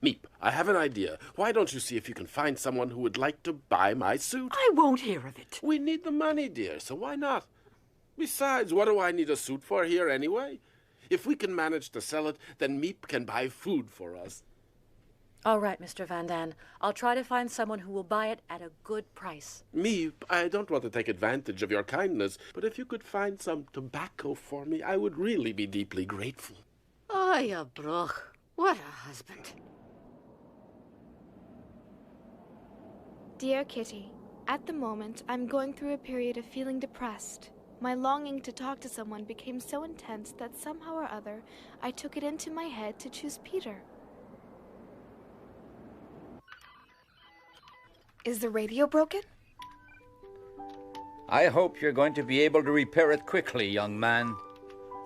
[SPEAKER 11] Meep, I have an idea. Why don't you see if you can find someone who would like to buy my suit?
[SPEAKER 12] I won't hear of it.
[SPEAKER 11] We need the money, dear, so why not? Besides, what do I need a suit for here anyway? If we can manage to sell it, then Meep can buy food for us.
[SPEAKER 4] All right, Mr. Van Dan. I'll try to find someone who will buy it at a good price.
[SPEAKER 11] Meep, I don't want to take advantage of your kindness, but if you could find some tobacco for me, I would really be deeply grateful.
[SPEAKER 12] Oh, you broch. What a husband.
[SPEAKER 1] Dear Kitty, at the moment, I'm going through a period of feeling depressed. My longing to talk to someone became so intense that somehow or other, I took it into my head to choose Peter. Is the radio broken?
[SPEAKER 16] I hope you're going to be able to repair it quickly, young man.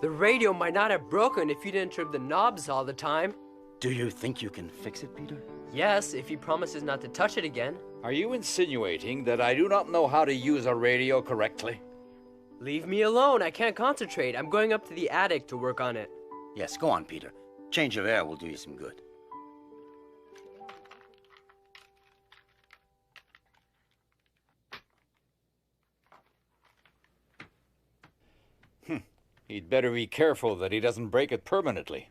[SPEAKER 9] The radio might not have broken if you didn't trim the knobs all the time.
[SPEAKER 6] Do you think you can fix it, Peter?
[SPEAKER 9] Yes, if he promises not to touch it again.
[SPEAKER 16] Are you insinuating that I do not know how to use a radio correctly?
[SPEAKER 9] Leave me alone. I can't concentrate. I'm going up to the attic to work on it.
[SPEAKER 6] Yes, go on, Peter. Change of air will do you some good.
[SPEAKER 16] He'd better be careful that he doesn't break it permanently.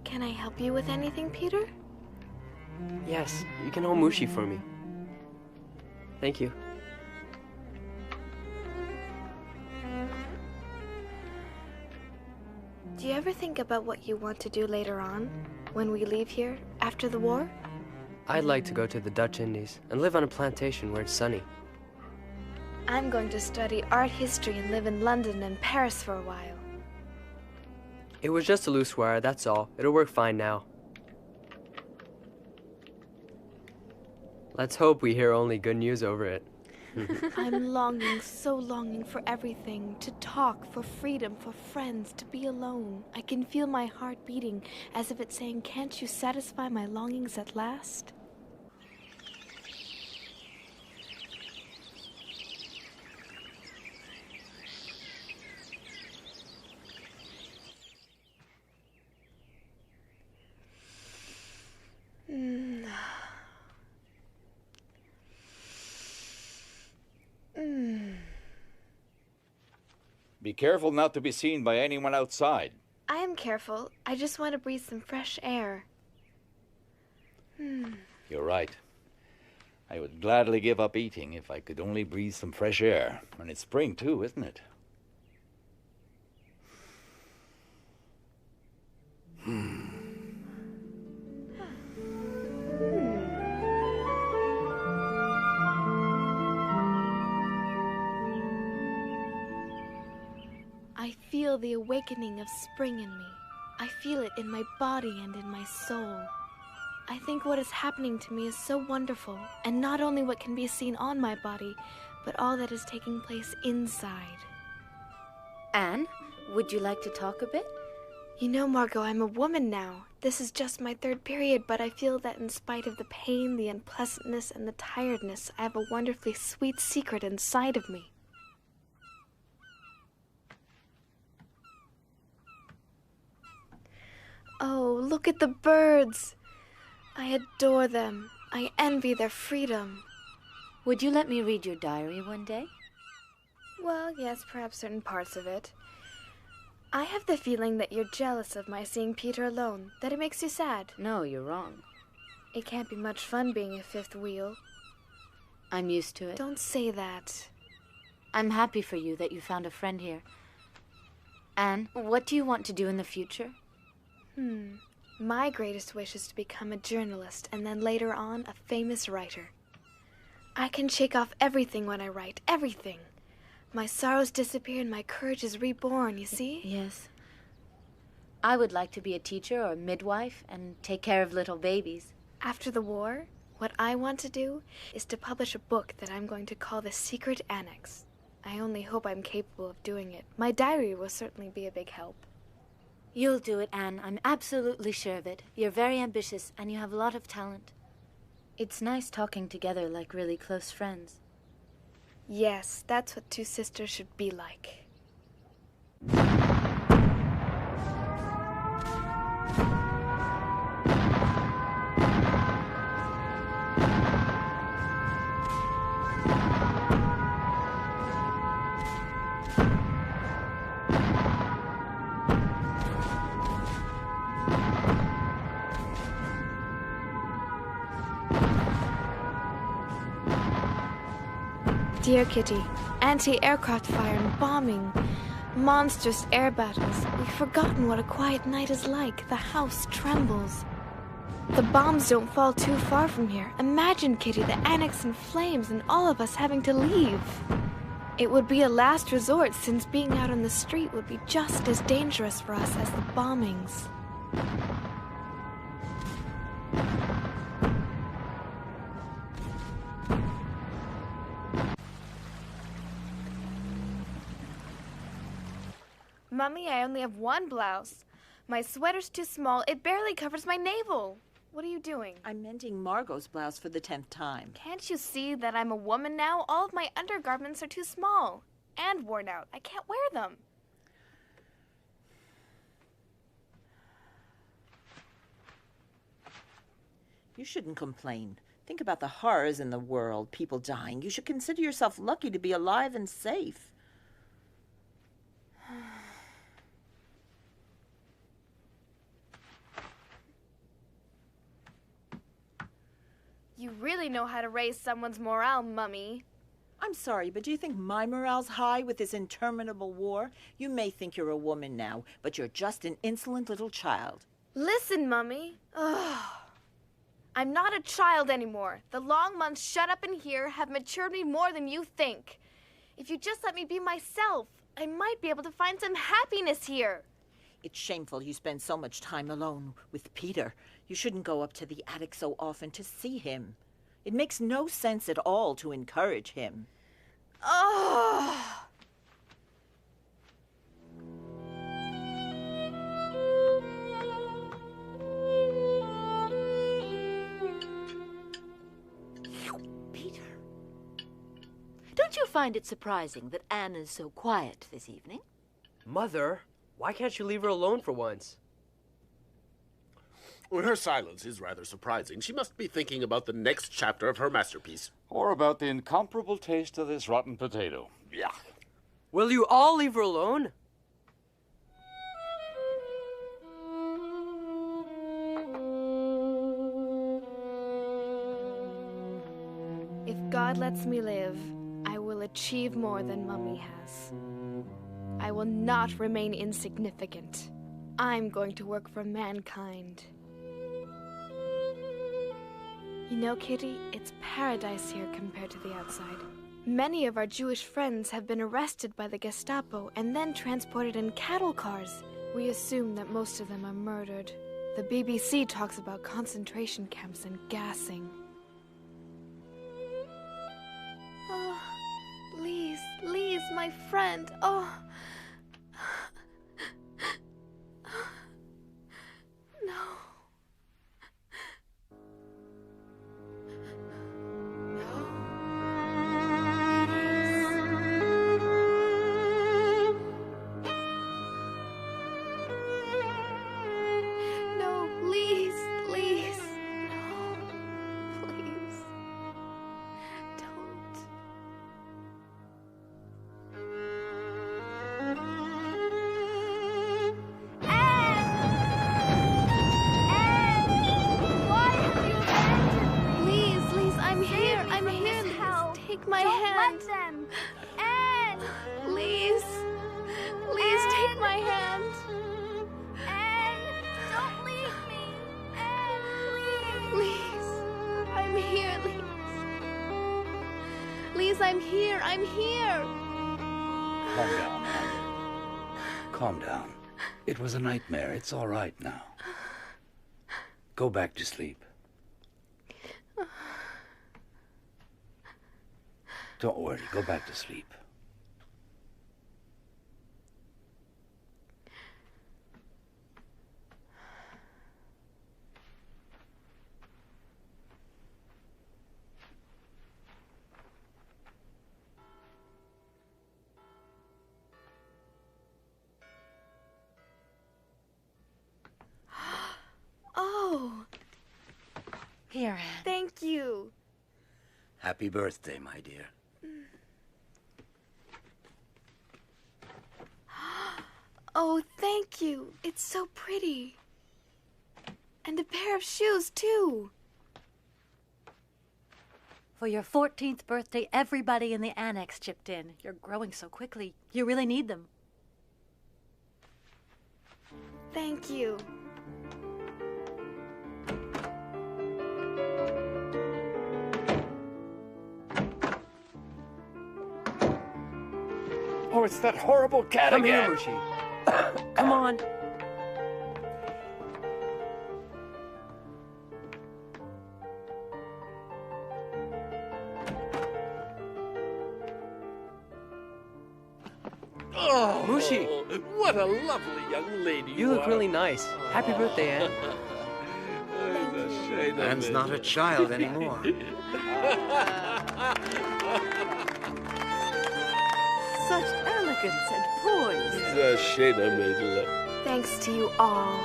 [SPEAKER 1] Can I help you with anything, Peter?
[SPEAKER 9] Yes, you can hold Mushi for me. Thank you.
[SPEAKER 1] Do you ever think about what you want to do later on, when we leave here, after the war?
[SPEAKER 9] I'd like to go to the Dutch Indies and live on a plantation where it's sunny.
[SPEAKER 1] I'm going to study art history and live in London and Paris for a while.
[SPEAKER 9] It was just a loose wire, that's all. It'll work fine now. Let's hope we hear only good news over it.
[SPEAKER 1] I'm longing, so longing for everything. To talk, for freedom, for friends, to be alone. I can feel my heart beating, as if it's saying, "Can't you satisfy my longings at last?"
[SPEAKER 16] Be careful not to be seen by anyone outside.
[SPEAKER 1] I am careful. I just want to breathe some fresh air.
[SPEAKER 16] You're right. I would gladly give up eating if I could only breathe some fresh air. And it's spring too, isn't it?
[SPEAKER 1] I feel the awakening of spring in me. I feel it in my body and in my soul. I think what is happening to me is so wonderful, and not only what can be seen on my body, but all that is taking place inside.
[SPEAKER 3] Anne, would you like to talk a bit?
[SPEAKER 1] You know, Margot, I'm a woman now. This is just my third period, but I feel that in spite of the pain, the unpleasantness, and the tiredness, I have a wonderfully sweet secret inside of me. Oh, look at the birds. I adore them. I envy their freedom.
[SPEAKER 3] Would you let me read your diary one day?
[SPEAKER 1] Well, yes, perhaps certain parts of it. I have the feeling that you're jealous of my seeing Peter alone, that it makes you sad.
[SPEAKER 3] No, you're wrong.
[SPEAKER 1] It can't be much fun being a fifth wheel.
[SPEAKER 3] I'm used to it.
[SPEAKER 1] Don't say that.
[SPEAKER 3] I'm happy for you that you found a friend here. Anne, what do you want to do in the future?
[SPEAKER 1] My greatest wish is to become a journalist and then later on a famous writer. I can shake off everything when I write, everything. My sorrows disappear and my courage is reborn, you see?
[SPEAKER 3] Yes. I would like to be a teacher or a midwife and take care of little babies.
[SPEAKER 1] After the war, what I want to do is to publish a book that I'm going to call The Secret Annex. I only hope I'm capable of doing it. My diary will certainly be a big help.
[SPEAKER 3] You'll do it, Anne. I'm absolutely sure of it. You're very ambitious, and you have a lot of talent. It's nice talking together like really close friends.
[SPEAKER 1] Yes, that's what two sisters should be like. Dear Kitty, anti-aircraft fire and bombing. Monstrous air battles. We've forgotten what a quiet night is like. The house trembles. The bombs don't fall too far from here. Imagine, Kitty, the annex in flames and all of us having to leave. It would be a last resort since being out on the street would be just as dangerous for us as the bombings. Mummy, I only have one blouse. My sweater's too small. It barely covers my navel. What are you doing?
[SPEAKER 7] I'm mending Margot's blouse for the 10th time.
[SPEAKER 1] Can't you see that I'm a woman now? All of my undergarments are too small and worn out. I can't wear them.
[SPEAKER 7] You shouldn't complain. Think about the horrors in the world, people dying. You should consider yourself lucky to be alive and safe.
[SPEAKER 1] You really know how to raise someone's morale, Mummy.
[SPEAKER 7] I'm sorry, but do you think my morale's high with this interminable war? You may think you're a woman now, but you're just an insolent little child.
[SPEAKER 1] Listen, Mummy. Ugh. I'm not a child anymore. The long months shut up in here have matured me more than you think. If you just let me be myself, I might be able to find some happiness here.
[SPEAKER 7] It's shameful you spend so much time alone with Peter. You shouldn't go up to the attic so often to see him. It makes no sense at all to encourage him.
[SPEAKER 1] Oh!
[SPEAKER 12] Peter. Don't you find it surprising that Anne is so quiet this evening?
[SPEAKER 9] Mother, why can't you leave her alone for once?
[SPEAKER 11] Well, her silence is rather surprising. She must be thinking about the next chapter of her masterpiece.
[SPEAKER 16] Or about the incomparable taste of this rotten potato. Yuck.
[SPEAKER 9] Will you all leave her alone?
[SPEAKER 1] If God lets me live, I will achieve more than Mummy has. I will not remain insignificant. I'm going to work for mankind. You know, Kitty, it's paradise here compared to the outside. Many of our Jewish friends have been arrested by the Gestapo and then transported in cattle cars. We assume that most of them are murdered. The BBC talks about concentration camps and gassing. Oh, Lise, my friend. Oh. No. Take my hand.
[SPEAKER 5] Don't let them.
[SPEAKER 1] Anne! Please. Please take my hand.
[SPEAKER 5] Anne, don't leave me. Anne,
[SPEAKER 1] Please. I'm here, Lise. Lise, I'm here. I'm here.
[SPEAKER 16] Calm down, Anne. Calm down. It was a nightmare. It's all right now. Go back to sleep. Don't worry. Go back to sleep.
[SPEAKER 1] Oh.
[SPEAKER 3] Here, Anne.
[SPEAKER 1] Thank you.
[SPEAKER 6] Happy birthday, my dear.
[SPEAKER 1] Oh, thank you. It's so pretty. And a pair of shoes, too.
[SPEAKER 4] For your 14th birthday, everybody in the annex chipped in. You're growing so quickly. You really need them.
[SPEAKER 1] Thank you.
[SPEAKER 11] Oh, it's that horrible cat
[SPEAKER 9] Come
[SPEAKER 11] again.
[SPEAKER 9] here, Mushi. Come on.
[SPEAKER 11] Oh,
[SPEAKER 9] Mushi.
[SPEAKER 11] What a lovely young lady
[SPEAKER 9] You look
[SPEAKER 11] are.
[SPEAKER 9] really nice. Happy birthday, Anne.
[SPEAKER 11] It's a shame of
[SPEAKER 6] Anne's
[SPEAKER 11] it.
[SPEAKER 6] not a child anymore.
[SPEAKER 12] Such elegance and poise.
[SPEAKER 11] It's a shame I made love.
[SPEAKER 1] Thanks to you all.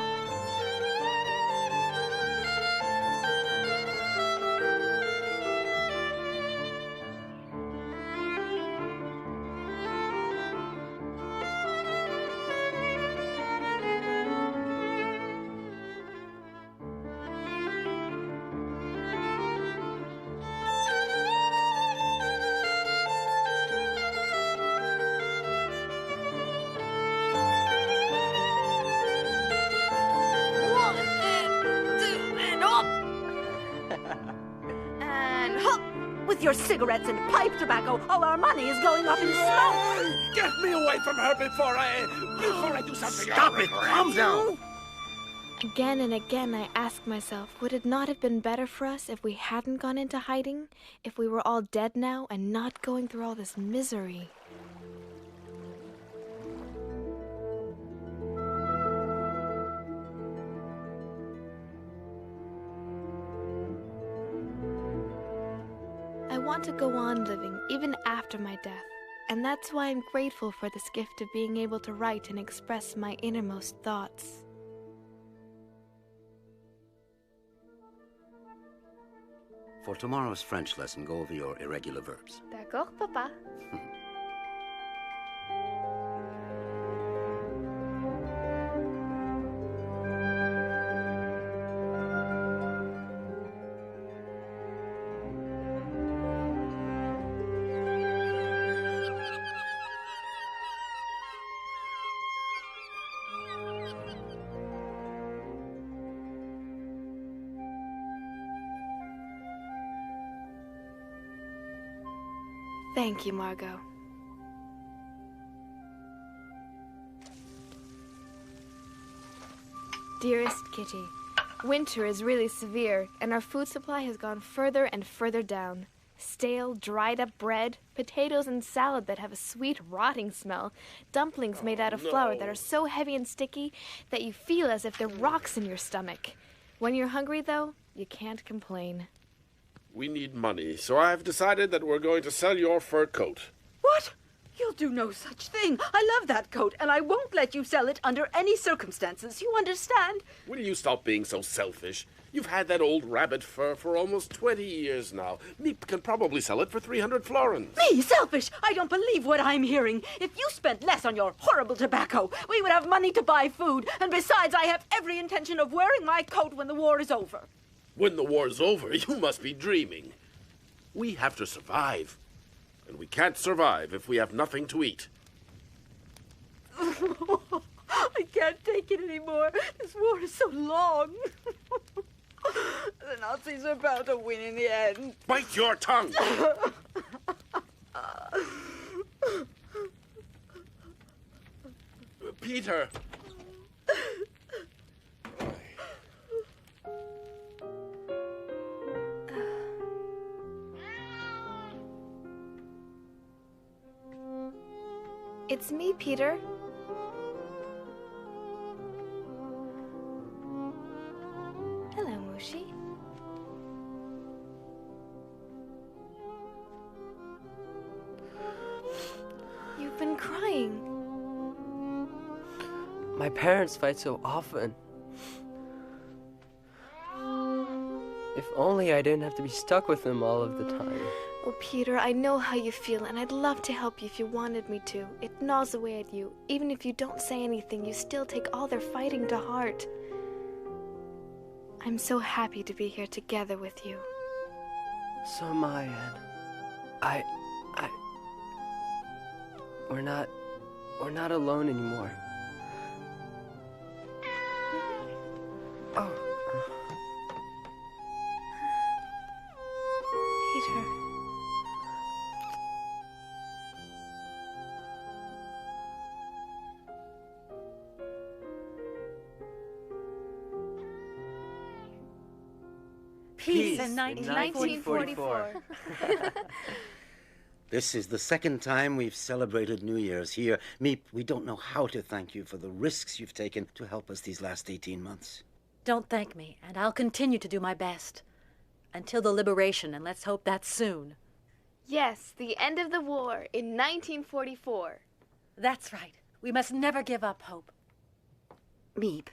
[SPEAKER 4] And hop! With your cigarettes and pipe tobacco, all our money is going up in smoke.
[SPEAKER 11] Get me away from her before I do something.
[SPEAKER 6] Stop it! Calm down!
[SPEAKER 1] Again and again I ask myself, would it not have been better for us if we hadn't gone into hiding? If we were all dead now and not going through all this misery? I want to go on living even after my death, and that's why I'm grateful for this gift of being able to write and express my innermost thoughts.
[SPEAKER 6] For tomorrow's French lesson, go over your irregular verbs.
[SPEAKER 1] D'accord, Papa. Thank you, Margot. Dearest Kitty, winter is really severe, and our food supply has gone further and further down. Stale, dried-up bread, potatoes and salad that have a sweet, rotting smell, dumplings made out of flour that are so heavy and sticky that you feel as if they're rocks in your stomach. When you're hungry, though, you can't complain.
[SPEAKER 11] We need money, so I've decided that we're going to sell your fur coat.
[SPEAKER 4] What? You'll do no such thing. I love that coat, and I won't let you sell it under any circumstances. You understand?
[SPEAKER 11] Will you stop being so selfish? You've had that old rabbit fur for almost 20 years now. Meep can probably sell it for 300 florins.
[SPEAKER 4] Me, selfish? I don't believe what I'm hearing. If you spent less on your horrible tobacco, we would have money to buy food, and besides, I have every intention of wearing my coat when the war is over.
[SPEAKER 11] When the war's over, you must be dreaming. We have to survive. And we can't survive if we have nothing to eat.
[SPEAKER 4] I can't take it anymore. This war is so long. The Nazis are bound to win in the end.
[SPEAKER 11] Bite your tongue! Peter!
[SPEAKER 1] It's me, Peter. Hello, Mushi. You've been crying.
[SPEAKER 9] My parents fight so often. If only I didn't have to be stuck with them all of the time.
[SPEAKER 1] Oh, Peter, I know how you feel, and I'd love to help you if you wanted me to. It gnaws away at you. Even if you don't say anything, you still take all their fighting to heart. I'm so happy to be here together with you.
[SPEAKER 9] So am I, Anne. We're not alone anymore.
[SPEAKER 1] Peter.
[SPEAKER 3] Peace
[SPEAKER 9] in
[SPEAKER 3] 1944.
[SPEAKER 6] This is the second time we've celebrated New Year's here. Meep, we don't know how to thank you for the risks you've taken to help us these last 18 months.
[SPEAKER 4] Don't thank me, and I'll continue to do my best. Until the liberation, and let's hope that's soon.
[SPEAKER 1] Yes, the end of the war in 1944.
[SPEAKER 4] That's right. We must never give up hope.
[SPEAKER 12] Meep,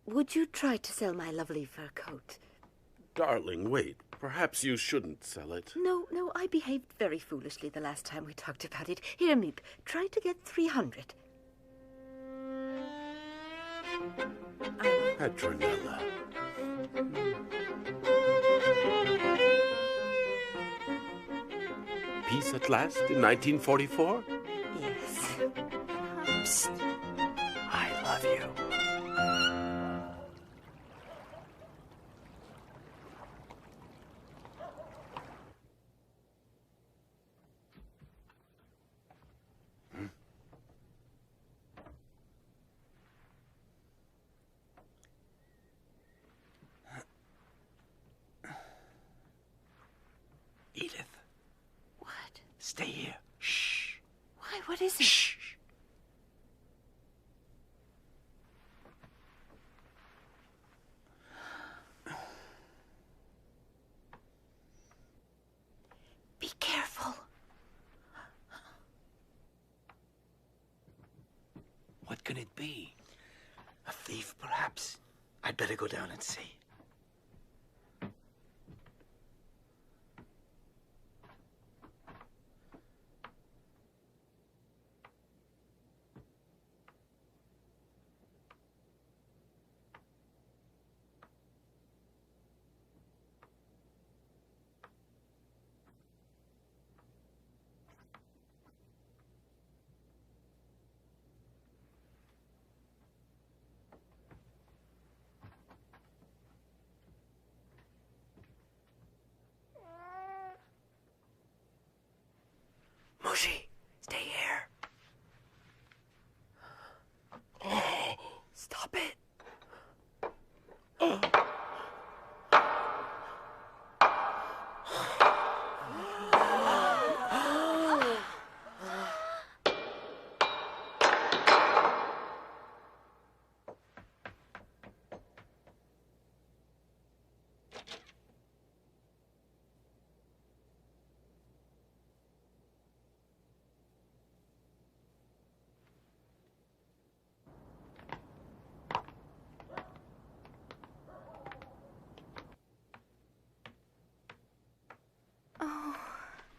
[SPEAKER 12] would you try to sell my lovely fur coat?
[SPEAKER 11] Darling, wait. Perhaps you shouldn't sell it.
[SPEAKER 12] No, I behaved very foolishly the last time we talked about it. Here, Meep, try to get 300.
[SPEAKER 11] Petronella. Peace at last in 1944?
[SPEAKER 12] Yes.
[SPEAKER 16] Psst. I love you.
[SPEAKER 6] Edith.
[SPEAKER 12] What?
[SPEAKER 6] Stay here. Shh.
[SPEAKER 12] Why, what is it?
[SPEAKER 6] Shh.
[SPEAKER 12] Be careful.
[SPEAKER 6] What could it be? A thief, perhaps? I'd better go down and see.
[SPEAKER 16] Mushi, stay here. Stop it.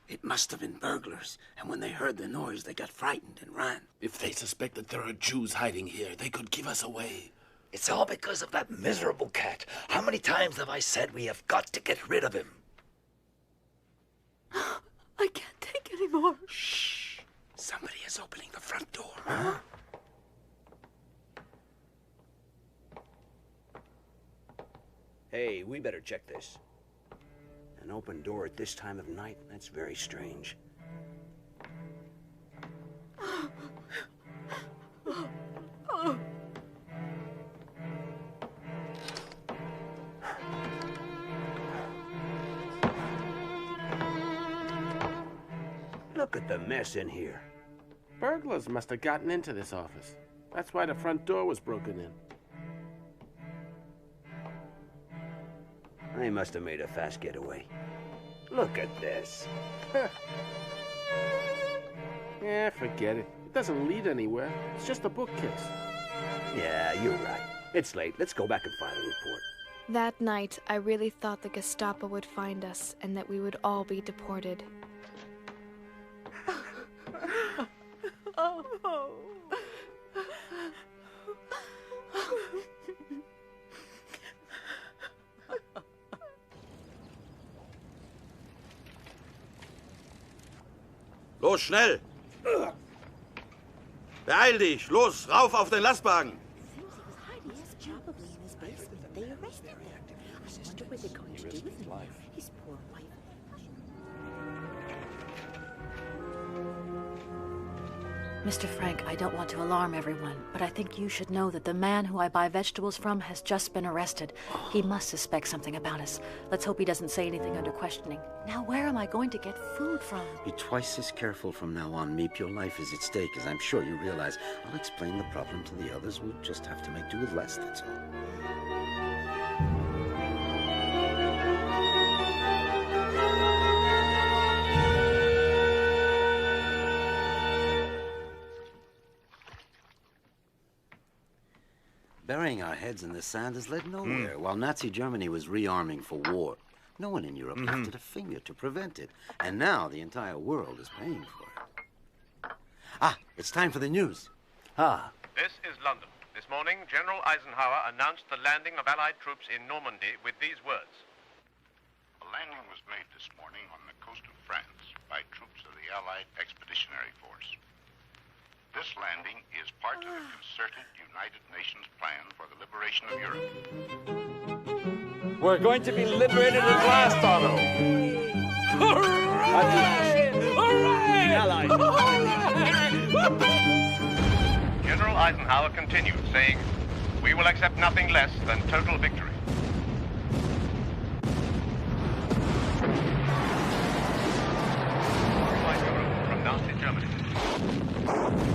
[SPEAKER 6] It must have been burglars, and when they heard the noise, they got frightened and ran.
[SPEAKER 11] If they suspect that there are Jews hiding here, they could give us away.
[SPEAKER 16] It's all because of that miserable cat. How many times have I said we have got to get rid of him?
[SPEAKER 12] I can't take any more.
[SPEAKER 6] Shh. Somebody is opening the front door. Huh?
[SPEAKER 10] Hey, we better check this. An open door at this time of night? That's very strange. Look at the mess in here.
[SPEAKER 11] Burglars must have gotten into this office. That's why the front door was broken in.
[SPEAKER 10] They must have made a fast getaway. Look at this.
[SPEAKER 11] Yeah, forget it. It doesn't lead anywhere. It's just a bookcase.
[SPEAKER 10] Yeah, you're right. It's late. Let's go back and file a report.
[SPEAKER 1] That night, I really thought the Gestapo would find us and that we would all be deported.
[SPEAKER 2] Los, schnell! Beeil dich! Los, rauf auf den Lastwagen!
[SPEAKER 16] life.
[SPEAKER 7] His poor wife.
[SPEAKER 4] Mr. Frank, I don't want to alarm everyone, but I think you should know that the man who I buy vegetables from has just been arrested. He must suspect something about us. Let's hope he doesn't say anything under questioning. Now, where am I going to get food from?
[SPEAKER 6] Be twice as careful from now on, Meep. Your life is at stake, as I'm sure you realize. I'll explain the problem to the others. We'll just have to make do with less, that's all. Burying our heads in the sand has led nowhere. While Nazi Germany was rearming for war, no one in Europe lifted a finger to prevent it. And now the entire world is paying for it. Ah, it's time for the news.
[SPEAKER 13] This is London. This morning, General Eisenhower announced the landing of Allied troops in Normandy with these words.
[SPEAKER 17] A landing was made this morning on the coast of France by troops of the Allied Expeditionary Force. This landing is part of the concerted United Nations plan for the liberation of Europe.
[SPEAKER 15] We're going to be liberated at last, Otto. Hooray! Hooray!
[SPEAKER 13] General Eisenhower continued, saying, "We will accept nothing less than total victory." Occupied Europe from Nazi Germany.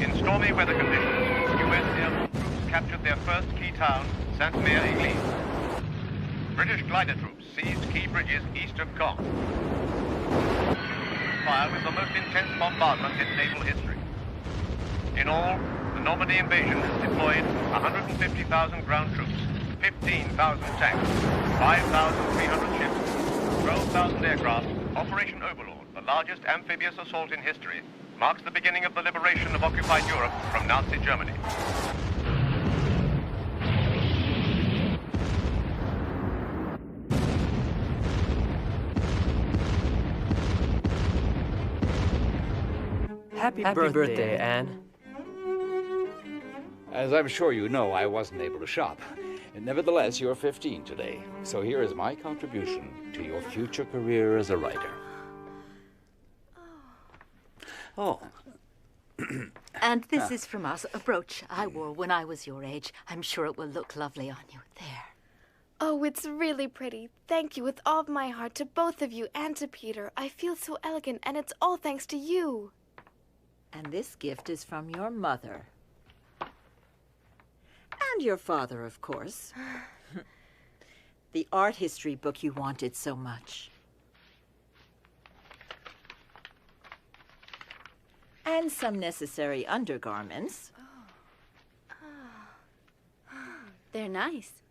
[SPEAKER 13] In stormy weather conditions, U.S. airborne troops captured their first key town, Sainte-Mère-Église. British glider troops seized key bridges east of Caen. Fire was the most intense bombardment in naval history. In all, the Normandy invasion has deployed 150,000 ground troops, 15,000 tanks, 5,300 ships, 12,000 aircraft. Operation Overlord, the largest amphibious assault in history, marks the beginning of the liberation of occupied Europe from Nazi Germany.
[SPEAKER 9] Happy birthday, Anne.
[SPEAKER 16] As I'm sure you know, I wasn't able to shop. Nevertheless, you're 15 today, so here is my contribution to your future career as a writer.
[SPEAKER 7] Oh. And this is from us, a brooch I wore when I was your age. I'm sure it will look lovely on you. There.
[SPEAKER 1] Oh, it's really pretty. Thank you with all of my heart to both of you and to Peter. I feel so elegant, and it's all thanks to you.
[SPEAKER 7] And this gift is from your mother. And your father, of course. The art history book you wanted so much. And some necessary undergarments.
[SPEAKER 3] They're nice.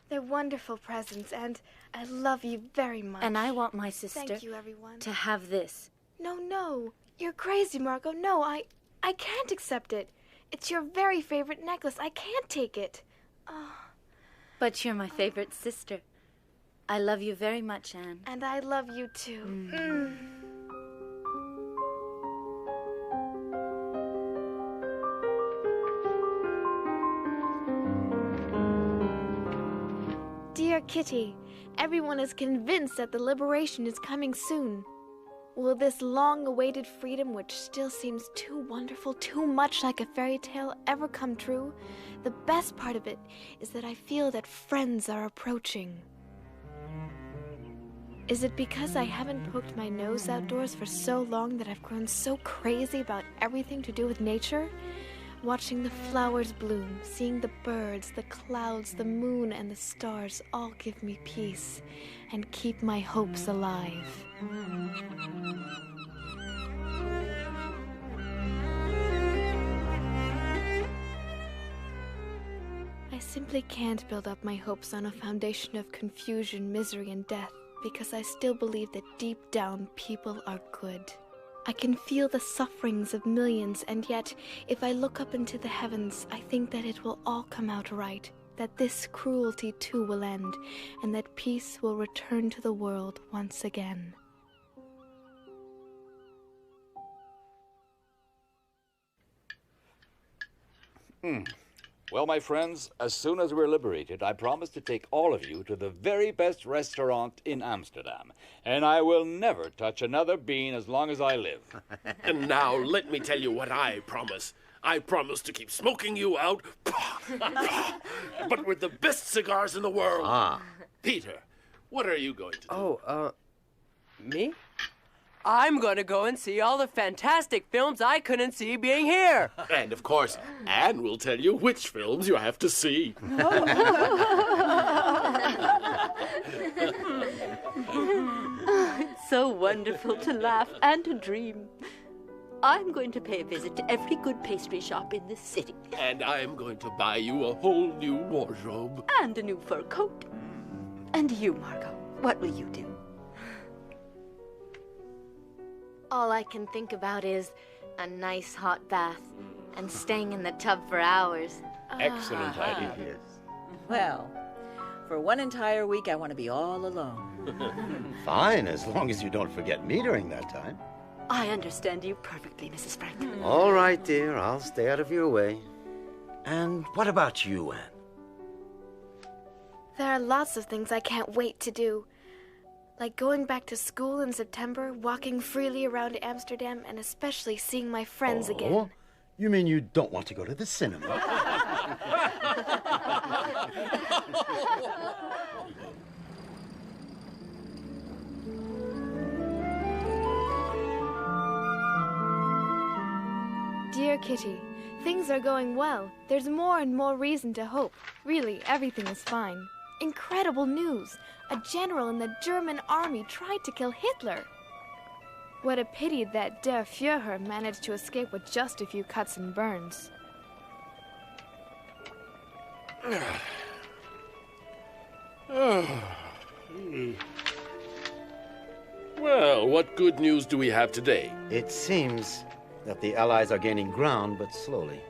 [SPEAKER 1] They're wonderful presents, and I love you very much.
[SPEAKER 3] And I want my sister
[SPEAKER 1] Thank you, everyone.
[SPEAKER 3] to have this.
[SPEAKER 1] No. You're crazy, Margot. No, I can't accept it. It's your very favorite necklace. I can't take it.
[SPEAKER 3] But you're my favorite sister. I love you very much, Anne.
[SPEAKER 1] And I love you, too. Dear Kitty, everyone is convinced that the liberation is coming soon. Will this long-awaited freedom, which still seems too wonderful, too much like a fairy tale, ever come true? The best part of it is that I feel that friends are approaching. Is it because I haven't poked my nose outdoors for so long that I've grown so crazy about everything to do with nature? Watching the flowers bloom, seeing the birds, the clouds, the moon, and the stars all give me peace and keep my hopes alive. I simply can't build up my hopes on a foundation of confusion, misery, and death, because I still believe that deep down people are good. I can feel the sufferings of millions, and yet, if I look up into the heavens, I think that it will all come out right, that this cruelty too will end, and that peace will return to the world once again.
[SPEAKER 16] Well, my friends, as soon as we're liberated, I promise to take all of you to the very best restaurant in Amsterdam. And I will never touch another bean as long as I live.
[SPEAKER 11] And now, let me tell you what I promise. I promise to keep smoking you out, but with the best cigars in the world.
[SPEAKER 6] Ah.
[SPEAKER 11] Peter, what are you going to do?
[SPEAKER 9] Me? I'm gonna go and see all the fantastic films I couldn't see being here.
[SPEAKER 11] And of course, Anne will tell you which films you have to see.
[SPEAKER 12] It's so wonderful to laugh and to dream. I'm going to pay a visit to every good pastry shop in this city.
[SPEAKER 11] And I'm going to buy you a whole new wardrobe.
[SPEAKER 12] And a new fur coat. And you, Margot, what will you do?
[SPEAKER 3] All I can think about is a nice hot bath and staying in the tub for hours.
[SPEAKER 6] Excellent idea. Yes.
[SPEAKER 7] Well, for one entire week, I want to be all alone.
[SPEAKER 6] Fine, as long as you don't forget me during that time.
[SPEAKER 12] I understand you perfectly, Mrs. Frank.
[SPEAKER 6] All right, dear. I'll stay out of your way. And what about you, Anne?
[SPEAKER 1] There are lots of things I can't wait to do. Like going back to school in September, walking freely around Amsterdam, and especially seeing my friends again.
[SPEAKER 6] You mean you don't want to go to the cinema?
[SPEAKER 1] Dear Kitty, things are going well. There's more and more reason to hope. Really, everything is fine. Incredible news! A general in the German army tried to kill Hitler. What a pity that Der Führer managed to escape with just a few cuts and burns.
[SPEAKER 11] Well, what good news do we have today?
[SPEAKER 6] It seems that the Allies are gaining ground, but slowly.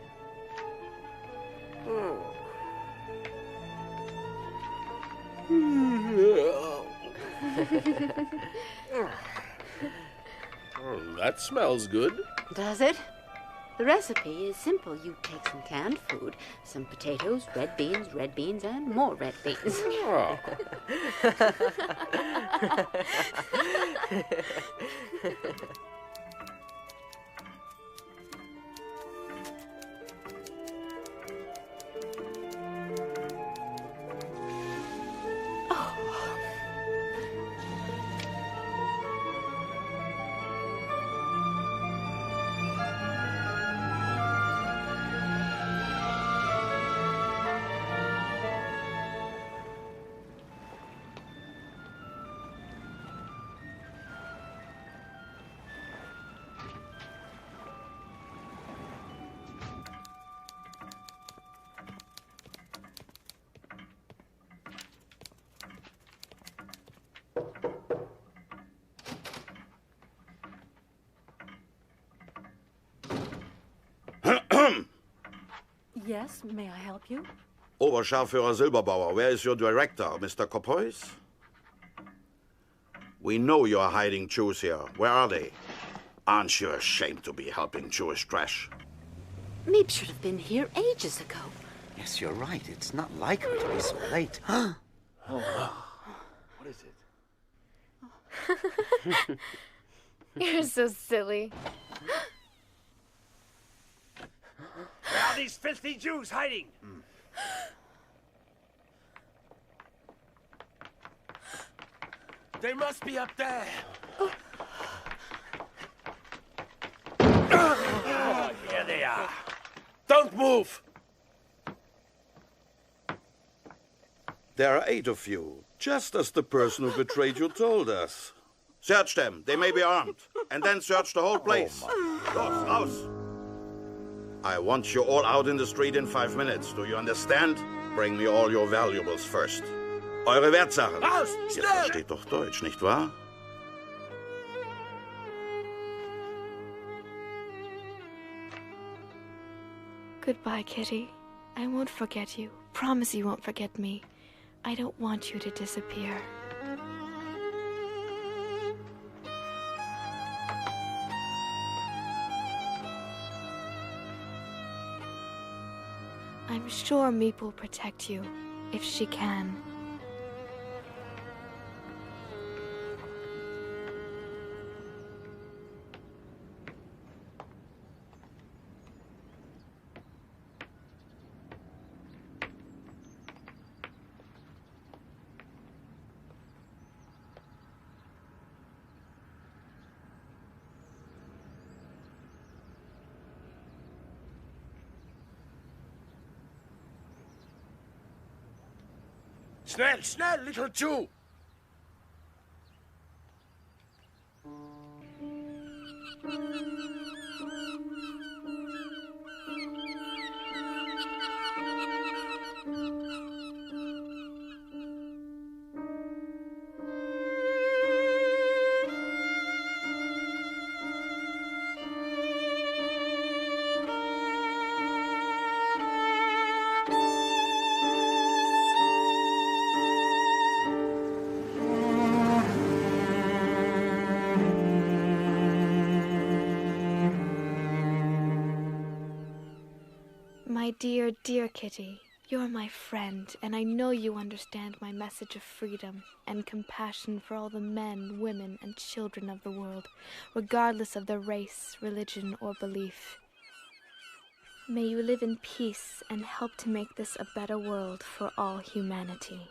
[SPEAKER 11] That smells good.
[SPEAKER 12] Does it? The recipe is simple. You take some canned food, some potatoes, red beans, and more red beans.
[SPEAKER 11] Oh.
[SPEAKER 4] Yes, may I help you?
[SPEAKER 2] Oberscharführer Silberbauer, where is your director, Mr. Kopois? We know you are hiding Jews here. Where are they? Aren't you ashamed to be helping Jewish trash?
[SPEAKER 12] Meep should have been here ages ago.
[SPEAKER 6] Yes, you're right. It's not like her to be so late.
[SPEAKER 11] What is it?
[SPEAKER 1] You're so silly.
[SPEAKER 15] Where are these filthy Jews hiding?
[SPEAKER 11] They must be up there.
[SPEAKER 15] Here they are.
[SPEAKER 11] Don't move!
[SPEAKER 2] There are 8 of you, just as the person who betrayed you told us. Search them. They may be armed. And then search the whole place. Raus, raus. I want you all out in the street in 5 minutes. Do you understand? Bring me all your valuables first. Eure Wertsachen.
[SPEAKER 15] Raus,
[SPEAKER 2] Ihr
[SPEAKER 15] schnell!
[SPEAKER 2] versteht doch Deutsch, nicht wahr?
[SPEAKER 1] Goodbye, Kitty. I won't forget you. Promise you won't forget me. I don't want you to disappear. I'm sure Meep will protect you, if she can.
[SPEAKER 11] Schnell, schnell, little Jew!
[SPEAKER 1] My dear, dear Kitty, you're my friend, and I know you understand my message of freedom and compassion for all the men, women, and children of the world, regardless of their race, religion, or belief. May you live in peace and help to make this a better world for all humanity.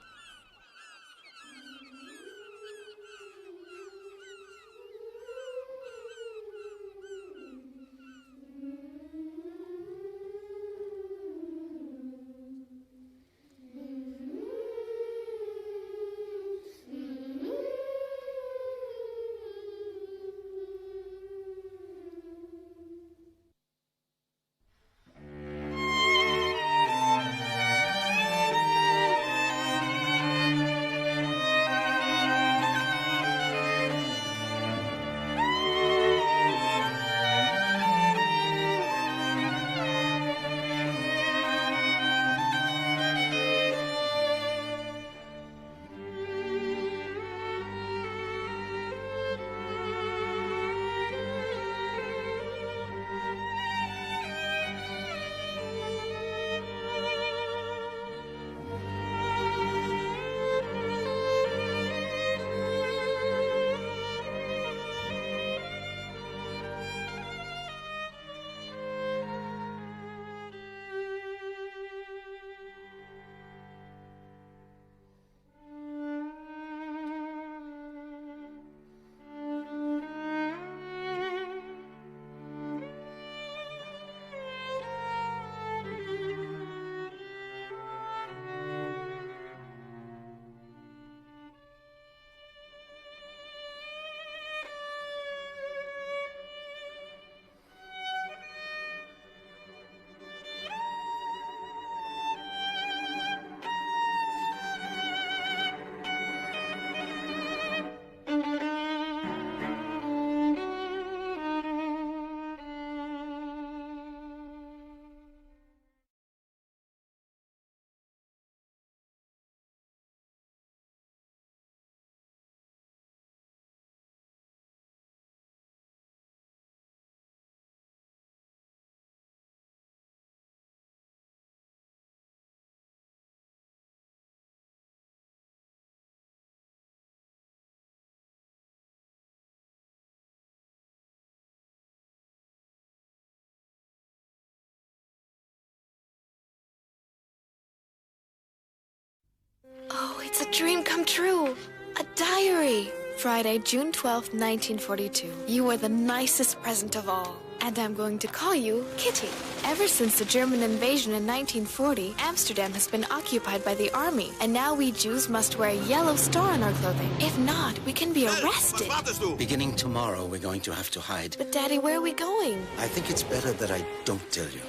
[SPEAKER 1] Oh, it's a dream come true. A diary. Friday, June 12th, 1942. You are the nicest present of all. And I'm going to call you Kitty. Ever since the German invasion in 1940, Amsterdam has been occupied by the army. And now we Jews must wear a yellow star on our clothing. If not, we can be arrested.
[SPEAKER 6] Beginning tomorrow, we're going to have to hide.
[SPEAKER 1] But Daddy, where are we going?
[SPEAKER 6] I think it's better that I don't tell you.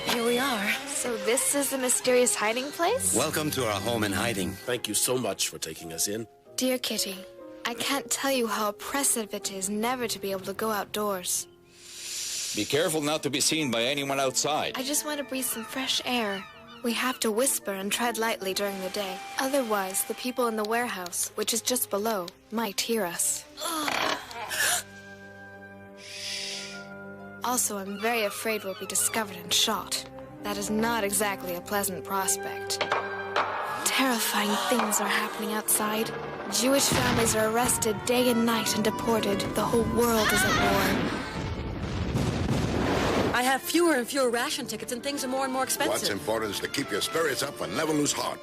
[SPEAKER 1] Here we are. So this is the mysterious hiding place?
[SPEAKER 6] Welcome to our home in hiding.
[SPEAKER 11] Thank you so much for taking us in.
[SPEAKER 1] Dear Kitty, I can't tell you how oppressive it is never to be able to go outdoors.
[SPEAKER 16] Be careful not to be seen by anyone outside.
[SPEAKER 1] I just want to breathe some fresh air. We have to whisper and tread lightly during the day. Otherwise, the people in the warehouse, which is just below, might hear us. Also, I'm very afraid we'll be discovered and shot. That is not exactly a pleasant prospect. Terrifying things are happening outside. Jewish families are arrested day and night and deported. The whole world is at war.
[SPEAKER 4] I have fewer and fewer ration tickets and things are more and more expensive.
[SPEAKER 8] What's important is to keep your spirits up and never lose heart.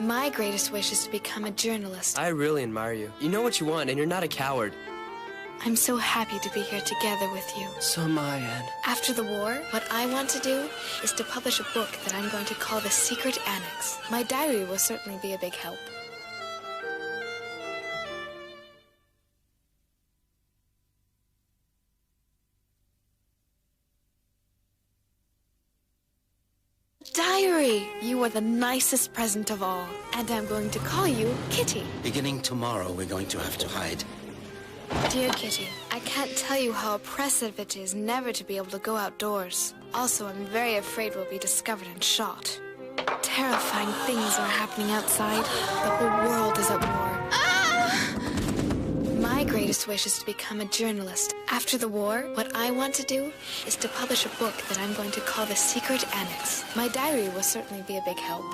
[SPEAKER 1] My greatest wish is to become a journalist.
[SPEAKER 9] I really admire you. You know what you want, and you're not a coward.
[SPEAKER 1] I'm so happy to be here together with you.
[SPEAKER 9] So am I, Anne.
[SPEAKER 1] After the war, what I want to do is to publish a book that I'm going to call The Secret Annex. My diary will certainly be a big help. Diary! You are the nicest present of all. And I'm going to call you Kitty.
[SPEAKER 6] Beginning tomorrow, we're going to have to hide.
[SPEAKER 1] Dear Kitty, I can't tell you how oppressive it is never to be able to go outdoors. Also, I'm very afraid we'll be discovered and shot. Terrifying things are happening outside. The whole world is at war. My greatest wish is to become a journalist. After the war, what I want to do is to publish a book that I'm going to call The Secret Annex. My diary will certainly be a big help.